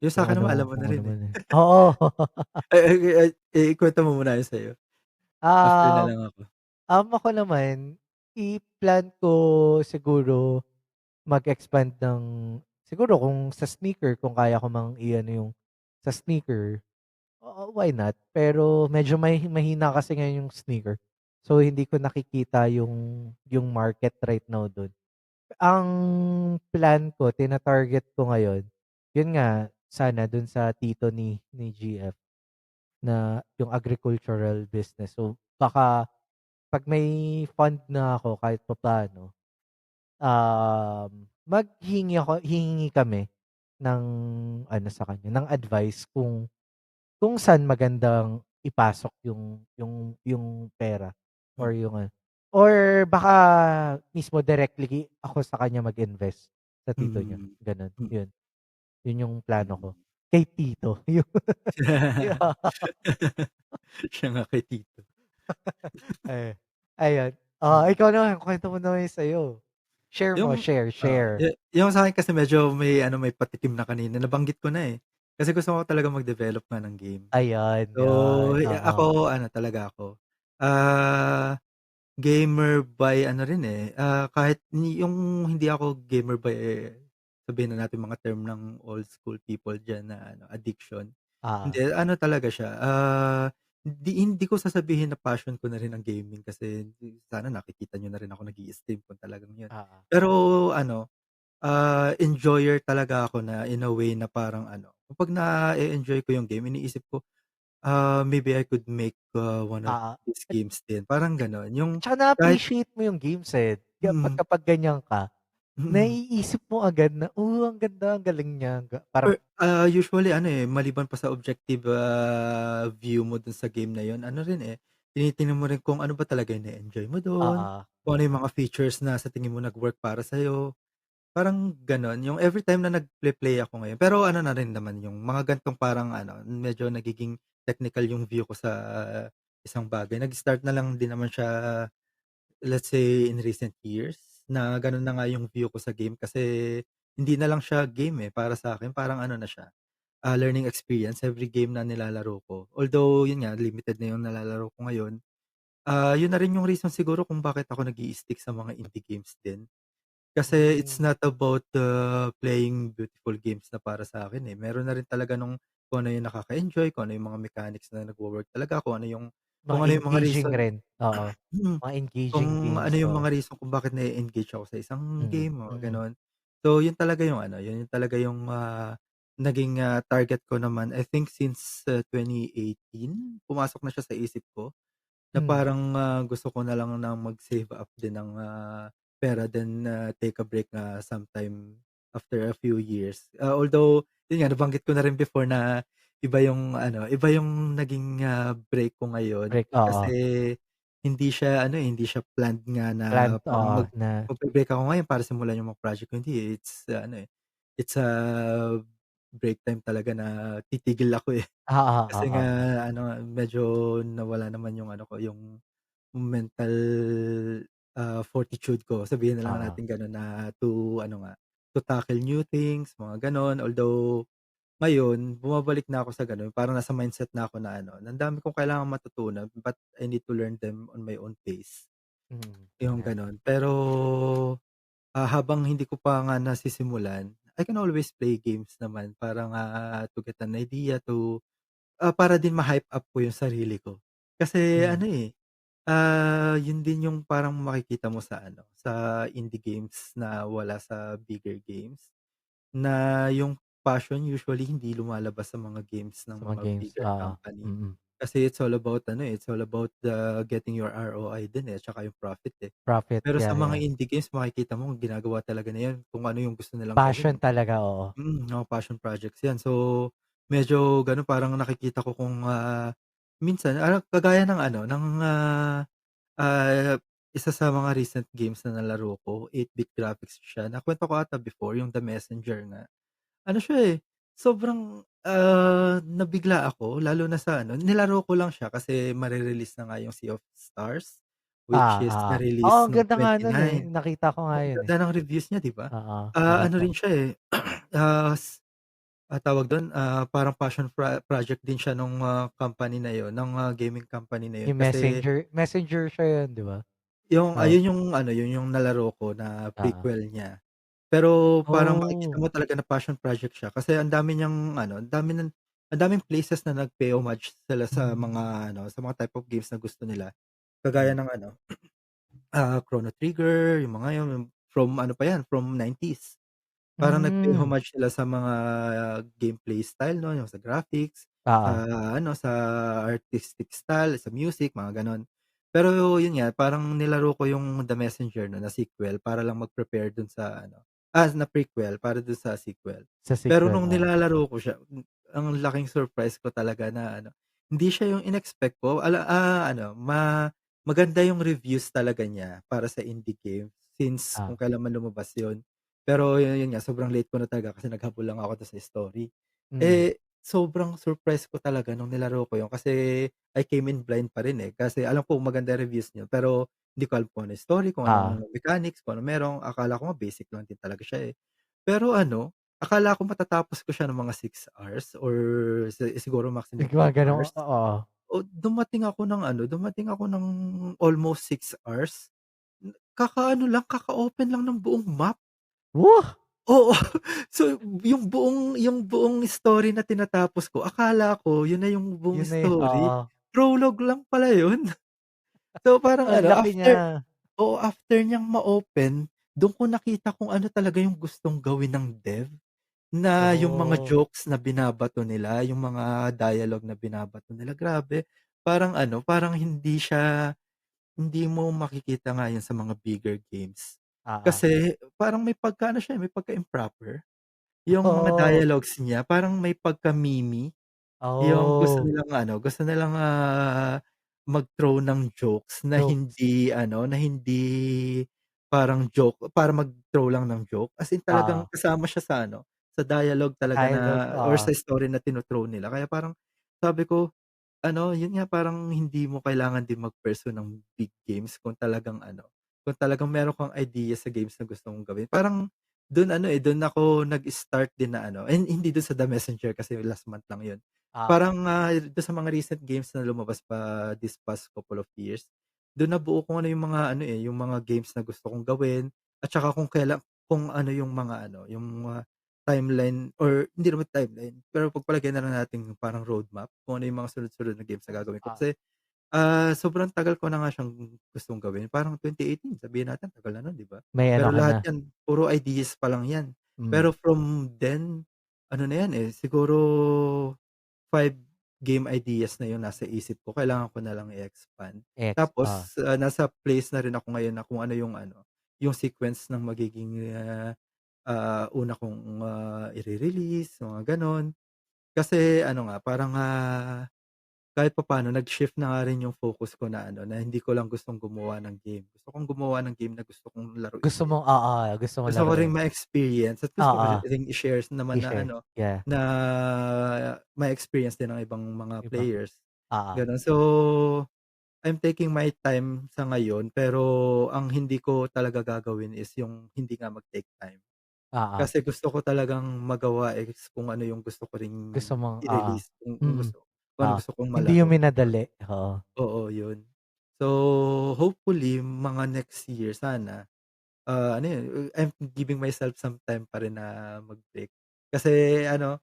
yung kung sa'kin naman alam mo kung na ano rin, eh. man, eh. Oo. Ikuwento mo muna yung sa'yo, after na Um, lang ako. ako naman i-plan ko siguro mag-expand ng siguro kung sa sneaker kung kaya ko mang i-ano yung sa sneaker, oo, why not? Pero medyo mahina kasi ngayon yung sneaker. So, hindi ko nakikita yung market right now dun. Ang plan ko, tina-target ko ngayon, yun nga, sana dun sa tito ni GF na yung agricultural business. So, baka 'pag may fund na ako kahit papaano, hihingi kami ng ano sa kanya, ng advice kung saan magandang ipasok yung pera or Mm, yung ano or baka mismo directly ako sa kanya mag-invest sa tito niya, mm, gano'n. mm, Yun yung plano ko. mm. Kay tito, yung Siya nga kay tito. eh, ayun. Mm. Ikaw naman kuwento mo naman yung sa'yo. Share mo, Yung share. yung sa'kin kasi medyo may ano, may patikim na kanina, nabanggit ko na, eh. Kasi gusto ko talaga mag-develop nga ng game. Ayan, So, yan, oo. ako ano talaga ako, ah, gamer by ano rin, eh, kahit yung hindi ako gamer by, sabihin na natin mga term ng old school people diyan na ano, addiction. Oo, Hindi, ano talaga siya, hindi ko sasabihin na passion ko na rin ang gaming kasi sana nakikita niyo na rin ako nag-i-stream kung talagang 'yun. oo, Pero ano, enjoyer talaga ako na in a way na parang ano, kapag na-e-enjoy ko yung game iniisip ko, maybe I could make, one of oo. these games din, parang gano'n. Yung Tsaka kahit na-appreciate mo yung games, eh. Kaya mm, kapag ganyan ka, mm. naiisip mo agad na, ang ganda, ang galing niya." Parang Usually ano, eh, maliban pa sa objective, view mo dun sa game na yun, ano rin, eh, tinitingnan mo rin kung ano ba talaga yung na-e-enjoy mo dun, oo, kung ano yung mga features na sa tingin mo nag-work para sa'yo, parang gano'n. Yung everytime na nagple-play ako ngayon pero ano na rin naman yung mga ganitong parang ano, medyo nagiging technical yung view ko sa isang bagay. Nag-start na lang din naman siya, let's say in recent years, na gano'n na nga yung view ko sa game kasi hindi na lang siya game, eh, para sa'kin parang ano na siya, learning experience every game na nilalaro ko. Although yun nga limited na yung nalalaro ko ngayon, yun na rin yung reason siguro kung bakit ako nag-i-stick sa mga indie games din. Kasi it's hmm, not about, playing beautiful games na para sa'kin, eh, meron na rin talaga nung kung ano yung nakaka-enjoy, kung ano yung mga mechanics na nagwo-work talaga, mga kung ano yung mga engaging reason rin, oo. mm, Mga engaging kung ano games, yung oo. mga reason kung bakit na-e-engage ako sa isang Mm, game, mga mm, gano'n. So yun talaga yung ano, yun yung talaga yung, naging, target ko naman I think since, 2018 pumasok na siya sa isip ko. Na hmm, parang, gusto ko na lang na mag-save up din ng, pera then, take a break, sometime after a few years. Although yun nga nabanggit ko na rin before na iba yung ano, iba yung naging, break ko ngayon break, oo. kasi hindi siya ano, eh, hindi siya planned nga na Plant, parang oo, na magbe-break ako ngayon para simulan yung mga project ko, hindi, eh. It's ano, eh, it's a break time talaga na titigil ako, eh. oo, Kasi nga oo, ano, medyo nawala naman yung ano ko, yung mental, fortitude ko, sabihin na lang oo. natin gano'n na to ano nga, to tackle new things, mga gano'n. Although ngayon bumabalik na ako sa gano'n, parang nasa mindset na ako na ano, ang dami kong kailangang matutunan but I need to learn them on my own pace, yung Yan, gano'n. Pero, habang hindi ko pa nga nasisimulan, I can always play games naman para nga to get an idea para din ma-hype up ko yung sarili ko. Kasi mm, ano, eh, yun din yung parang makikita mo sa ano, sa indie games na wala sa bigger games, na yung passion usually hindi lumalabas sa mga games ng sa mga mga games, bigger oo, company. mm. Kasi it's all about ano, eh, it's all about the getting your ROI din, eh, tsaka yung profit, eh. Profit, Pero sa mga yan. indie games makikita mo ginagawa talaga nila yan kung ano yung gusto nilang Passion gawin, eh. talaga, oo. Mga passion projects 'yan. So, medyo gano'n parang nakikita ko kung, minsan kagaya ng ano, ng, ah, isa sa mga recent games na nalaro ko, 8-bit graphics siya. Nakuwento ko ata before yung The Messenger nga. Ano siya, eh, sobrang, nabigla ako lalo na sa ano, nilaro ko lang siya kasi mare-release na nga yung Sea of Stars, which is Oo. Oo, na-release ang nung ganda nga nun, eh, 29. nakita ko nga Ang yun, eh. ganda ng reviews niya, 'di ba? Oo, Ano nakita rin ko. siya, eh, tawag dun, parang passion project din siya nung, company na yun, ng, gaming company na yun Yung kasi Messenger siya yun, 'di ba? Oo, yun yung ano, yun yung nalaro ko na oo. prequel niya. Pero parang makikita Oh, mo talaga na passion project siya kasi ang dami niyang ano, ang daming places na nag-pay homage sila sa mga ano, sa mga type of games na gusto nila. Kagaya hmm, ng ano, Chrono Trigger, yung mga yun, from ano pa yan, from 90s. Parang nag-pay Hmm, homage sila sa mga gameplay style 'no, yung sa graphics, sa oo. ano, sa artistic style, sa music, mga gano'n. Pero yun nga, parang nilaro ko yung The Messenger 'no, na sequel para lang mag-prepare dun sa ano, na prequel para dun sa sequel. Sa Pero sequel, nung oo. nilalaro ko siya, ang laking surprise ko talaga na ano, hindi siya yung in-expect ko. Ano, maganda yung reviews talaga niya para sa indie game since kung Ah, kailan man lumabas yun. Pero yun nga, sobrang late ko na talaga kasi naghabol lang ako dun sa story. mm. Sobrang surprise ko talaga nung nilaro ko yun kasi I came in blind pa rin, kasi alam ko maganda reviews niyo pero hindi ko alam kung ano yung story, kung Oo. anong mechanics, kung anong meron. Akala ko nga basic lang din talaga siya. Pero ano, akala ko matatapos ko siya ng mga 6 hours or siguro maximum Yung mga 8 gano'ng hours. oo. Dumating ako ng almost 6 hours. Kakaano lang, kaka-open lang ng buong map. Woo! Oo. So, yung buong story na tinatapos ko, akala ko yun na yung buong Yun na yu story, oo. prologue lang pala yun. So, parang Ang ano, laki niya. after niyang ma-open, dun ko nakita kung ano talaga yung gustong gawin ng dev, na yung mga Oh, jokes na binabato nila, yung mga dialogue na binabato nila, grabe. Parang ano, parang hindi mo makikita nga yan sa mga bigger games. oo. Kasi parang may pagka-ano siya, may pagka-improper. Yung mga Oo. dialogues niya parang may pagka-meme, yung Oh, gusto nilang, mag-throw ng jokes jokes. na hindi parang joke para mag-throw lang ng joke. As in talagang Oo. kasama siya sa ano, sa dialogue talaga Dialogue, na or oo. sa story na tino-throw nila. Kaya parang sabi ko ano, yun nga parang hindi mo kailangan din mag-pursue ng big games kung talagang meron kang idea sa games na gusto mong gawin. Parang dun ano, dun ako nag-start din na ano and hindi dun sa The Messenger kasi last month lang yun. Oo. Parang, dun sa mga recent games na lumabas pa this past couple of years, dun nabuo ko ano yung mga ano, yung mga games na gusto kong gawin at saka kung ano yung mga ano, yung mga timeline or hindi naman timeline, pero pagpalagay na lang natin yung parang roadmap kung ano yung mga sunod-sunod na games na gagawin ko. Oo. Kasi, sobrang tagal ko na nga siyang gustong gawin. Parang 2018 sabihin natin, tagal na nun, 'di ba? May ano Pero ka na, lahat yan puro ideas pa lang yan. hmm, Pero from then, ano na yan, siguro 5 game ideas na yung nasa isip ko, kailangan ko na lang i-expand. oo. Tapos, nasa place na rin ako ngayon na kung ano yung sequence ng magiging, una kong, ire-release, mga gano'n. Kasi ano nga, parang, kahit papaano nag-shift na nga rin yung focus ko na ano, na hindi ko lang gustong gumawa ng game. Gusto kong gumawa ng game na gusto kong laruin Gusto din. mong oo, gusto mong Gusto ko ring laruin. ma-experience at gusto ko Oo, ring i-share naman na i-share, ano, yeah, na ma-experience din ng ibang mga iba players, oo, gano'n. So, I'm taking my time sa ngayon, pero ang hindi ko talaga gagawin is yung hindi nga mag-take time. oo. Kasi gusto ko talagang magawa is kung ano yung gusto ko ring Gusto mong oo, i-release, mm, kung ano oo. gusto kong Hindi yung malaro, gano'n. minadali, oo, Oo, yun. So, hopefully mga next year sana, ano yun, I'm giving myself some time pa rin na mag-break. Kasi ano,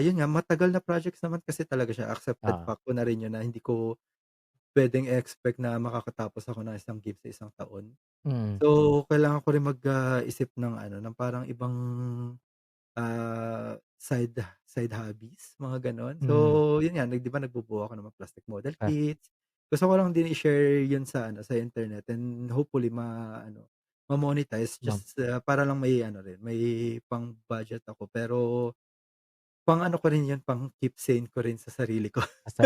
yun nga matagal na projects naman kasi talaga siya, accepted oo, fact ko na rin yun na hindi ko puwedeng i-expect na makakatapos ako ng isang game sa isang taon. mm, So, kailangan ko rin isip ng ano, ng parang ibang, side side hobbies, mga gano'n. So, mm, yun nga 'di ba nagbubuo ako ng mga plastic model ah, kits. Gusto ko lang din i-share yun sa ano, sa internet and hopefully ma-monetize ma'am, just, para lang may ano rin, may pang-budget ako. Pero pang-ano ko rin yun, pang keep sane ko rin sa sarili ko. basta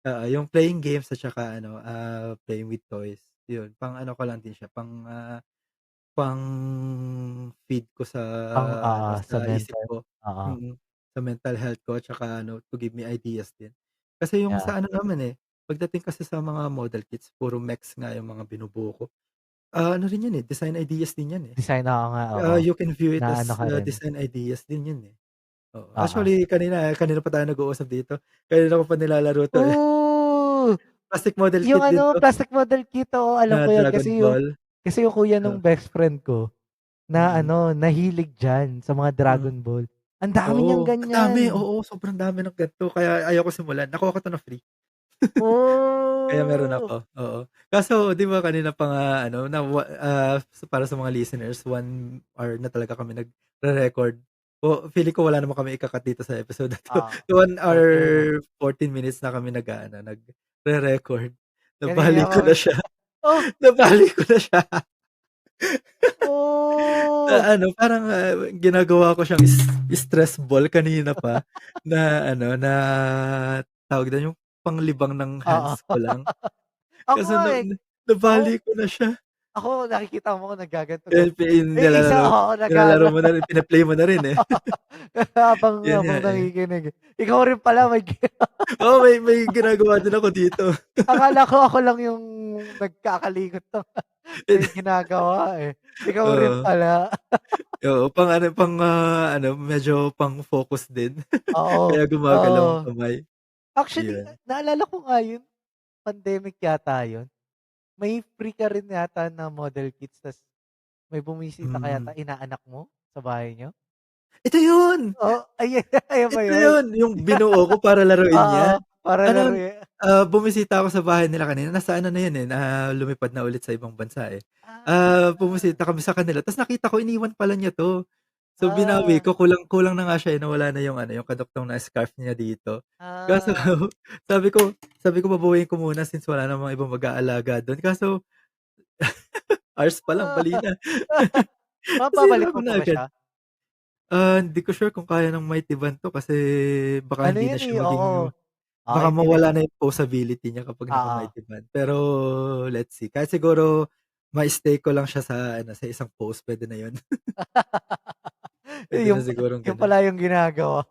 Oo, yung playing games at saka ano, playing with toys, yun pang-ano ko lang din siya, pang-feed ko sa oo, sa sa isip mental, ko, oo, mm, sa mental health ko at saka ano, to give me ideas din. Kasi yung yeah. sa ano naman, pagdating kasi sa mga model kits puro mechs nga yung mga binubuo ko. Ano rin yun, design ideas din yan, Design oo nga, oo, You can view it na ano as, ka rin, design ideas din yun, Oo. oo. Actually kanina pa tayo nag-uusap dito, kanina ko pa nilalaro 'to, Oh! Plastic model Yung kit din ano, 'to plastic model kit, oo, alam na ko yan Dragon Ball, kasi yung kuya oh, nung best friend ko na mm, ano, nahilig diyan sa mga mm. Dragon Ball. Ang dami niyang Oo, ang dami, ganyan. oo, sobrang dami ng ganito kaya ayaw ko simulan, nakuha ko 'to na free. Kaya meron Oh! ako, oo. Kaso 'di ba kanina pa nga ano para sa mga listeners 1 hour na talaga kami nagre-record. Feeling ko wala naman kami ika-cut dito sa episode na 'to. Oo. 1 hour Okay lang. 14 minutes na kami nag-aano, nagre-record. Nabali Kanina ko pa na siya, oh! nabali ko na siya. Oh! Na ano parang, ginagawa ko siyang stress ball kanina pa na ano, na tawag dun, yung panglibang ng Oo. hands ko lang. Ako Kaso nga, eh. Ako nabali ko na siya. nakikita mo ako naggaganto-ganto. Kaya Eh, isa oo, nilalaro mo na rin, pina-play mo na rin, eh. habang Yun nga, habang eh. nakikinig. Ikaw rin pala may Oo, may ginagawa din ako dito. akala ko ako lang yung nagkakalikot ng may ginagawa, eh. Ikaw rin Oo, pala. oo, ano, medyo pang-focus din. Oo, Kaya gumagalaw ang oo. kamay, Actually, yun. naalala ko nga yun, pandemic yata yun. May free ka rin yata na model kits ta's may bumisita ka yata Hmm. inaanak mo sa bahay niyo? Ito yun! Oh, ayan ayan ba Ito yun? yun, yung binuo ko para laruin niya. Oo, para Ano, laruin. bumisita ako sa bahay nila kanina, nasa ano na yun, eh, lumipad na ulit sa ibang bansa, eh. Ah, Bumisita kami sa kanila ta's nakita ko iniwan pala niya 'to. So, binawi ah, ko, kulang na nga siya, eh, nawala na yung ano, yung kaduktong na scarf niya dito. Kaso ah. sabi ko sabi ko babawiin ko muna since wala namang ibang mag-aalaga dun, kaso hours pa lang bali na. Mababalik Nasira ko mo pa na ba agad. siya? Hindi ko sure kung kaya ng Mighty Band 'to kasi baka Ano hindi na yan, siya eh, oo. baka Hindi na mawala siya na yung posability niya kapag oo. naka-Mighty Band. Pero let's see, kahit siguro mai-stay ko lang siya sa ano, sa isang pose, puwede na yun. Puwede na Yung sigurong yung gano'n. pala yung ginagawa.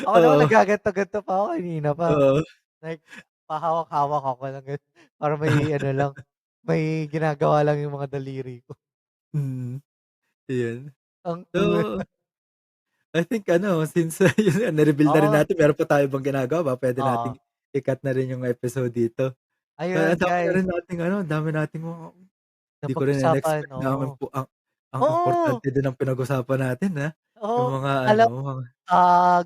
Ako naman Oo, naggaganto-ganto pa ako kanina pa. oo, Like, pahawak-hawak ako ng para may ano lang, may ginagawa lang yung mga daliri ko. mm, yun. Ang cool. So, I think ano, since yun nga na-reveal na rin Oo, natin meron pa tayo ibang ginagawa, baka puwede oo. nating i-cut na rin yung episode dito. Ayun Ang dami na guys, rin nating ano, ang dami nating mga di ko rin napag-usapan, in-expect na oo. ang Oo, importante din ng pinag-usapan natin, yung oo. mga ano, Alam mga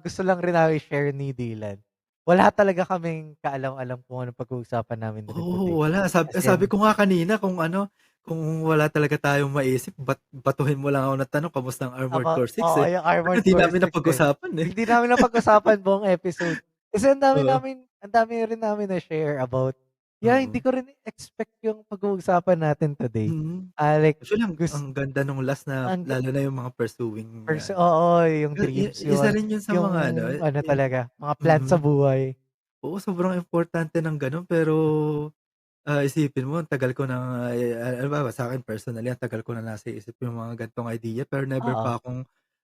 gusto lang rin namin i-share ni Dylan. Wala talaga kaming kaalam-alam kung anong pag-uusapan namin today. oo, wala. As Sabi in ko nga kanina kung ano, kung wala talaga tayong maisip batuhin mo lang ako ng tanong, "Kamusta ang Armored Core 6?" oo, Eh, yung pero Armored hindi Core namin 6, eh. napag-usapan, eh. Hindi namin napag-usapan buong episode. Kasi Oo, ang dami rin namin na-share about hindi oo, ko rin expect yung pag-uusapan natin today. mm. Like Actually ang gus ganda nung last na ang lalo na yung mga pursuing niya ano. oo, yung dreams, Isa rin yun sa yung mga ano, ano im talaga, mga plans sa mm. buhay. Oo, sobrang importante ng gano'n pero, isipin mo ang tagal ko ng, halimbawa sa'kin personally ang tagal ko na nasa isip yung mga ganitong idea pero Oo,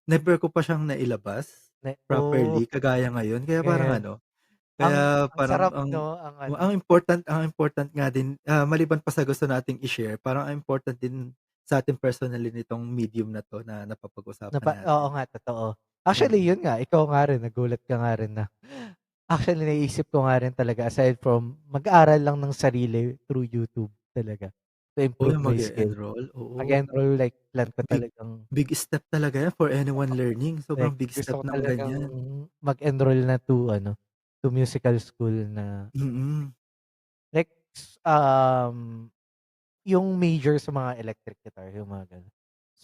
never ko pa siyang nailabas oh, properly kagaya ngayon. Kaya parang ngayon. ano, kaya Ang parang sarap 'no, ang ano, ang important nga din, maliban pa sa gusto nating i-share parang ang important din sa'tin personally nitong medium na 'to na napapag-usapan oo natin. nga, totoo. Actually Mm. yun nga, ikaw nga rin nagulat ka nga rin na actually naisip ko nga rin talaga aside from mag-aral lang ng sarili through YouTube talaga to Oo, improve yung my skill. mag-e-enroll, oo. Mag-enroll like plan ko Big talagang big step talaga yan for anyone learning, sobrang like big gusto step ko ng talagang ganyan. mag-enroll na to ano, to musical school na Mm, like yung major sa mga electric guitar, yung mga gano'n.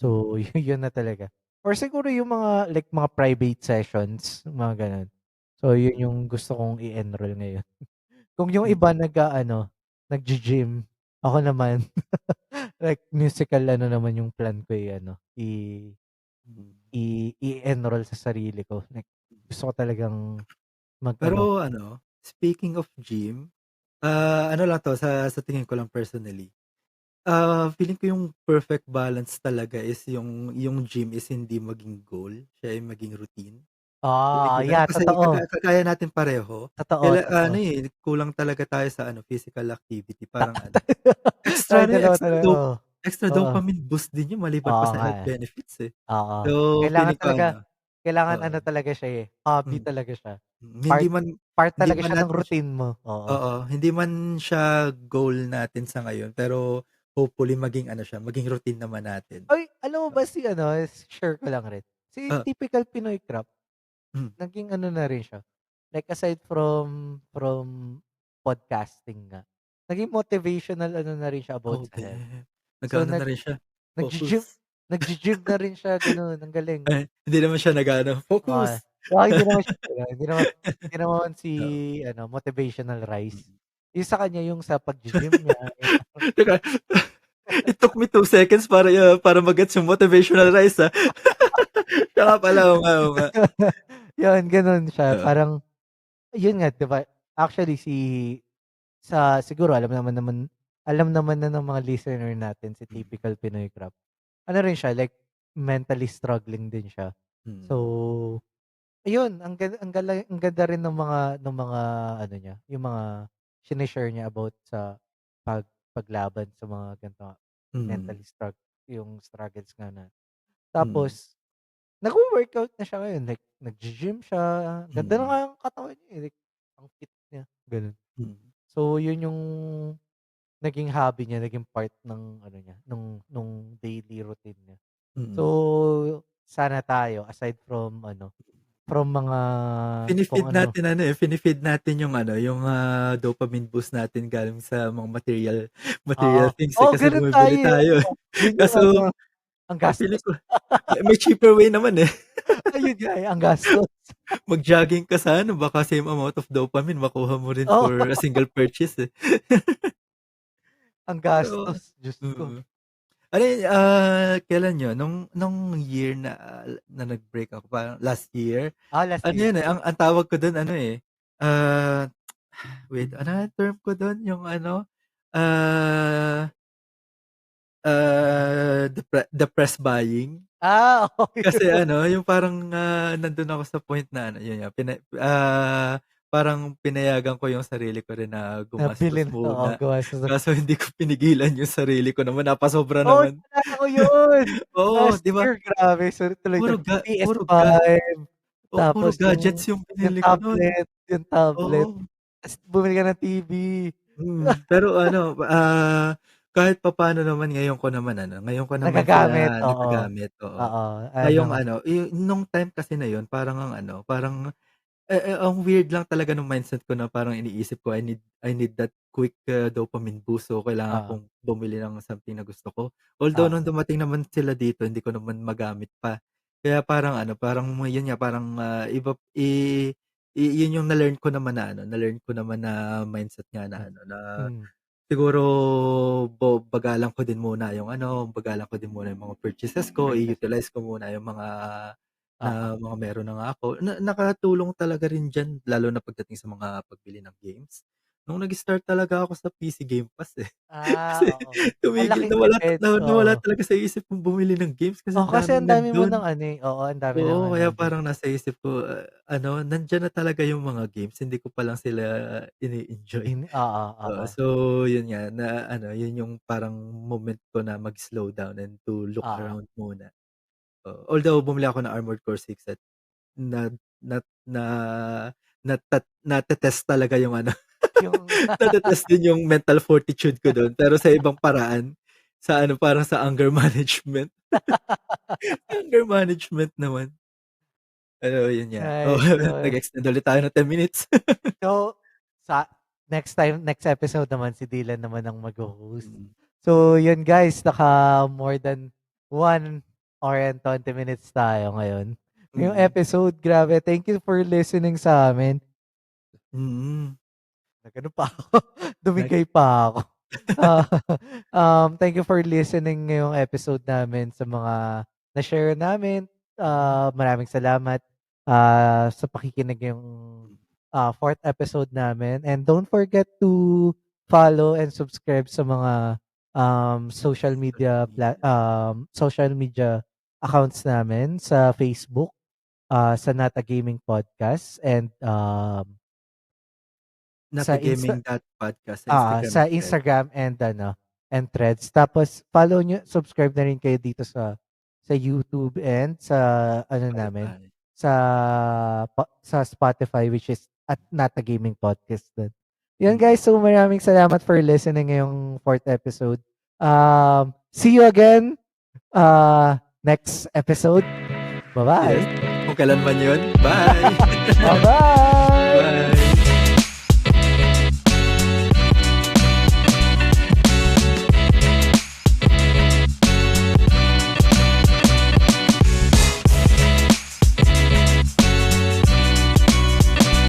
mm. So, yun na talaga. Or siguro yung mga like mga private sessions, mga gano'n. So, yun yung gusto kong i-enroll ngayon. Kung yung iba Mm, nag-aano, naggi-gym, ako naman like musical ano naman yung plan ko i-ano, mm. i-enroll sa sarili ko. Like gusto ko talagang mag-ano Pero ano, speaking of gym, ano lang 'to sa tingin ko lang personally, feeling ko yung perfect balance talaga is yung gym is hindi maging goal, siya ay maging routine. Feeling ko gano'n yeah, kasi totoo. kagaya natin pareho, Totoo, ano, totoo. kulang talaga tayo sa ano, physical activity Ta parang ano, extra tayong ano, dalawa talaga, oo. extra Oo, dopamine boost din yun maliban pa oo sa nga, health eh. benefits, eh. Oo, So, kailangan feeling ko talaga ano, kailangan oo, ano talaga siya, hobby hmm, talaga siya. hindi Part man part hindi talaga man siya ng natin routine mo, oo. oo, hindi man siya goal natin sa ngayon, pero hopefully maging ano siya, maging routine naman natin. Uy, alam mo ba si ano, share ko lang rin, si Ah, Typical Pinoy Crap hmm, naging ano na rin siya, like aside from podcasting nga. Naging motivational ano na rin siya about Oh, sa health. damn. So, Nag-aano na rin siya, naggi-gym focus. naggi-gym na rin siya gano'n, ang galing. Hindi naman siya nag-aano, Ah, focus. hindi naman siya gano'n, hindi naman si Oo. ano, motivational rice. Mm. Yung sa kanya yung sa paggi-gym niya, yung Teka, it took me 2 seconds para ma-gets yung motivational rice, Siya nga pala, oo nga, oo nga. yun gano'n siya. Oo. Parang yun nga 'di ba, actually siguro alam naman na ng mga listener natin si Mm. Typical Pinoy Crap. Ano rin siya, like mentally struggling din siya. Mm. So, ayun ang ganda rin ng mga ano niya, yung mga shine-share niya about sa paglaban sa mga ganito Mm. mentally yung struggles nga na. Mm. Tapos nagwo-workout na siya ngayon, like naggi-gym siya, ganda na Mm. nga ng katawan niya, eh, like ang fit niya, gano'n. Mm. So, yun yung naging hobby niya, naging part ng ano niya, nung daily routine niya. So, Mm. sana tayo aside from ano, from mga kung Fini-feed ano natin ano, fini-feed natin yung ano, yung, dopamine boost natin galing sa mga material oo. things, Oo, kasi gano'n bumibili tayo, eh, tayo, eh. oo. Yun yung Kaso ano, ang feeling gastos. ko may cheaper way naman, eh. Ayun nga, eh, ang gastos. Mag-jogging ka sa ano, baka same amount of dopamine makuha mo rin Oo, for a single purchase, eh. ang Pero gastos, Diyos ko. mm. Ano yun, kailan yun? Nung year na nag-break ako, parang last year? Last Ano year. yun, ang tawag ko dun ano, ah, wait, ano nga term ko dun? Yung ano, ah, depressed buying. Okey. Kasi ano, yung parang, nandun ako sa point na ano, yun nga, parang pinayagan ko yung sarili ko rin na Nabili gumastos na, oo, muna. gawa sa Kaso hindi ko pinigilan yung sarili ko naman, napasobra oo, naman. naalala ko yun. Oo, Last 'di ba? year, grabe, so Puro tuloy-tuloy ga puro PS5, ga puro tapos gadgets yung yung binili ko nun. tablet, Oo. ta's bumili ka ng TV. Pero ano, kahit papaano naman ngayon ko naman Nagagamit, siya oo. nagagamit, oo. Oo, Ngayong ano, ano, nung time kasi na yun parang ang ano, parang ang weird lang talaga nung mindset ko na parang iniisip ko I need that quick, dopamine boost, so kailangan oo, kong bumili ng something na gusto ko. Although nung oo, dumating naman sila dito hindi ko naman magamit pa. Kaya parang ano, parang yun nga parang, iba yun yung na-learn ko naman na mindset nga na hmm, ano, na hmm, siguro bagalan ko din muna yung ano, bagalan ko din muna yung mga purchases ko, purchase, i-utilize ko muna yung oo, mga meron na nga ako. Nakatulong talaga rin diyan lalo na pagdating sa mga pagbili ng games. Nung nag-start talaga ako sa PC Game Pass, eh. Kasi oo. Ang tumigil laking tipid, nawala oo. talaga sa isip kong bumili ng games kasi Oo, ang kasi daming ang dami mo nandun. ng ano, eh, oo, ang dami Oo, naman kaya nandun. parang nasa isip ko, ano, nandiyan na talaga yung mga games, hindi ko pa lang sila ini-enjoy. Oo, Oo, oo, so yun nga na ano, yun yung parang moment ko na mag-slow down and to look oo. around muna. Oo, although bumili ako ng Armored Core 6 at na na na nate-test talaga yung ano, Yung nate-test din yung mental fortitude ko dun, pero sa ibang paraan. Sa ano, parang sa anger management. Anger management naman. Pero yun nga, oo, Nice, yun. nag-extend ulit tayo ng 10 minutes. So, next episode naman si Dylan naman ang magho-host. Mm. So, yun guys, more than 1 hour and 20 minutes tayo ngayon. Ngayong Mm. episode, grabe. Thank you for listening sa amin. Mm. Nag-ano pa ako, Nag dumigay pa ako. Ah, thank you for listening ngayong episode namin sa mga na-share namin. Maraming salamat sa pakikinig yung 4th episode namin. And don't forget to follow and subscribe sa mga social media. social media accounts namin sa Facebook, sa Nata Gaming Podcast, and sa Natagaming.podcast sa Instagram sa and Threads. Instagram and ano, and Threads. Tapos follow nyo, subscribe na rin kayo dito sa YouTube and sa ano namin, Spotify. sa sa Spotify, which is at Nata Gaming Podcast din. Yan Mm. guys, so maraming salamat for listening ngayong 4th episode. See you again next episode. Yes, Bye-bye. kung kailan man yun. Bye. Bye-bye.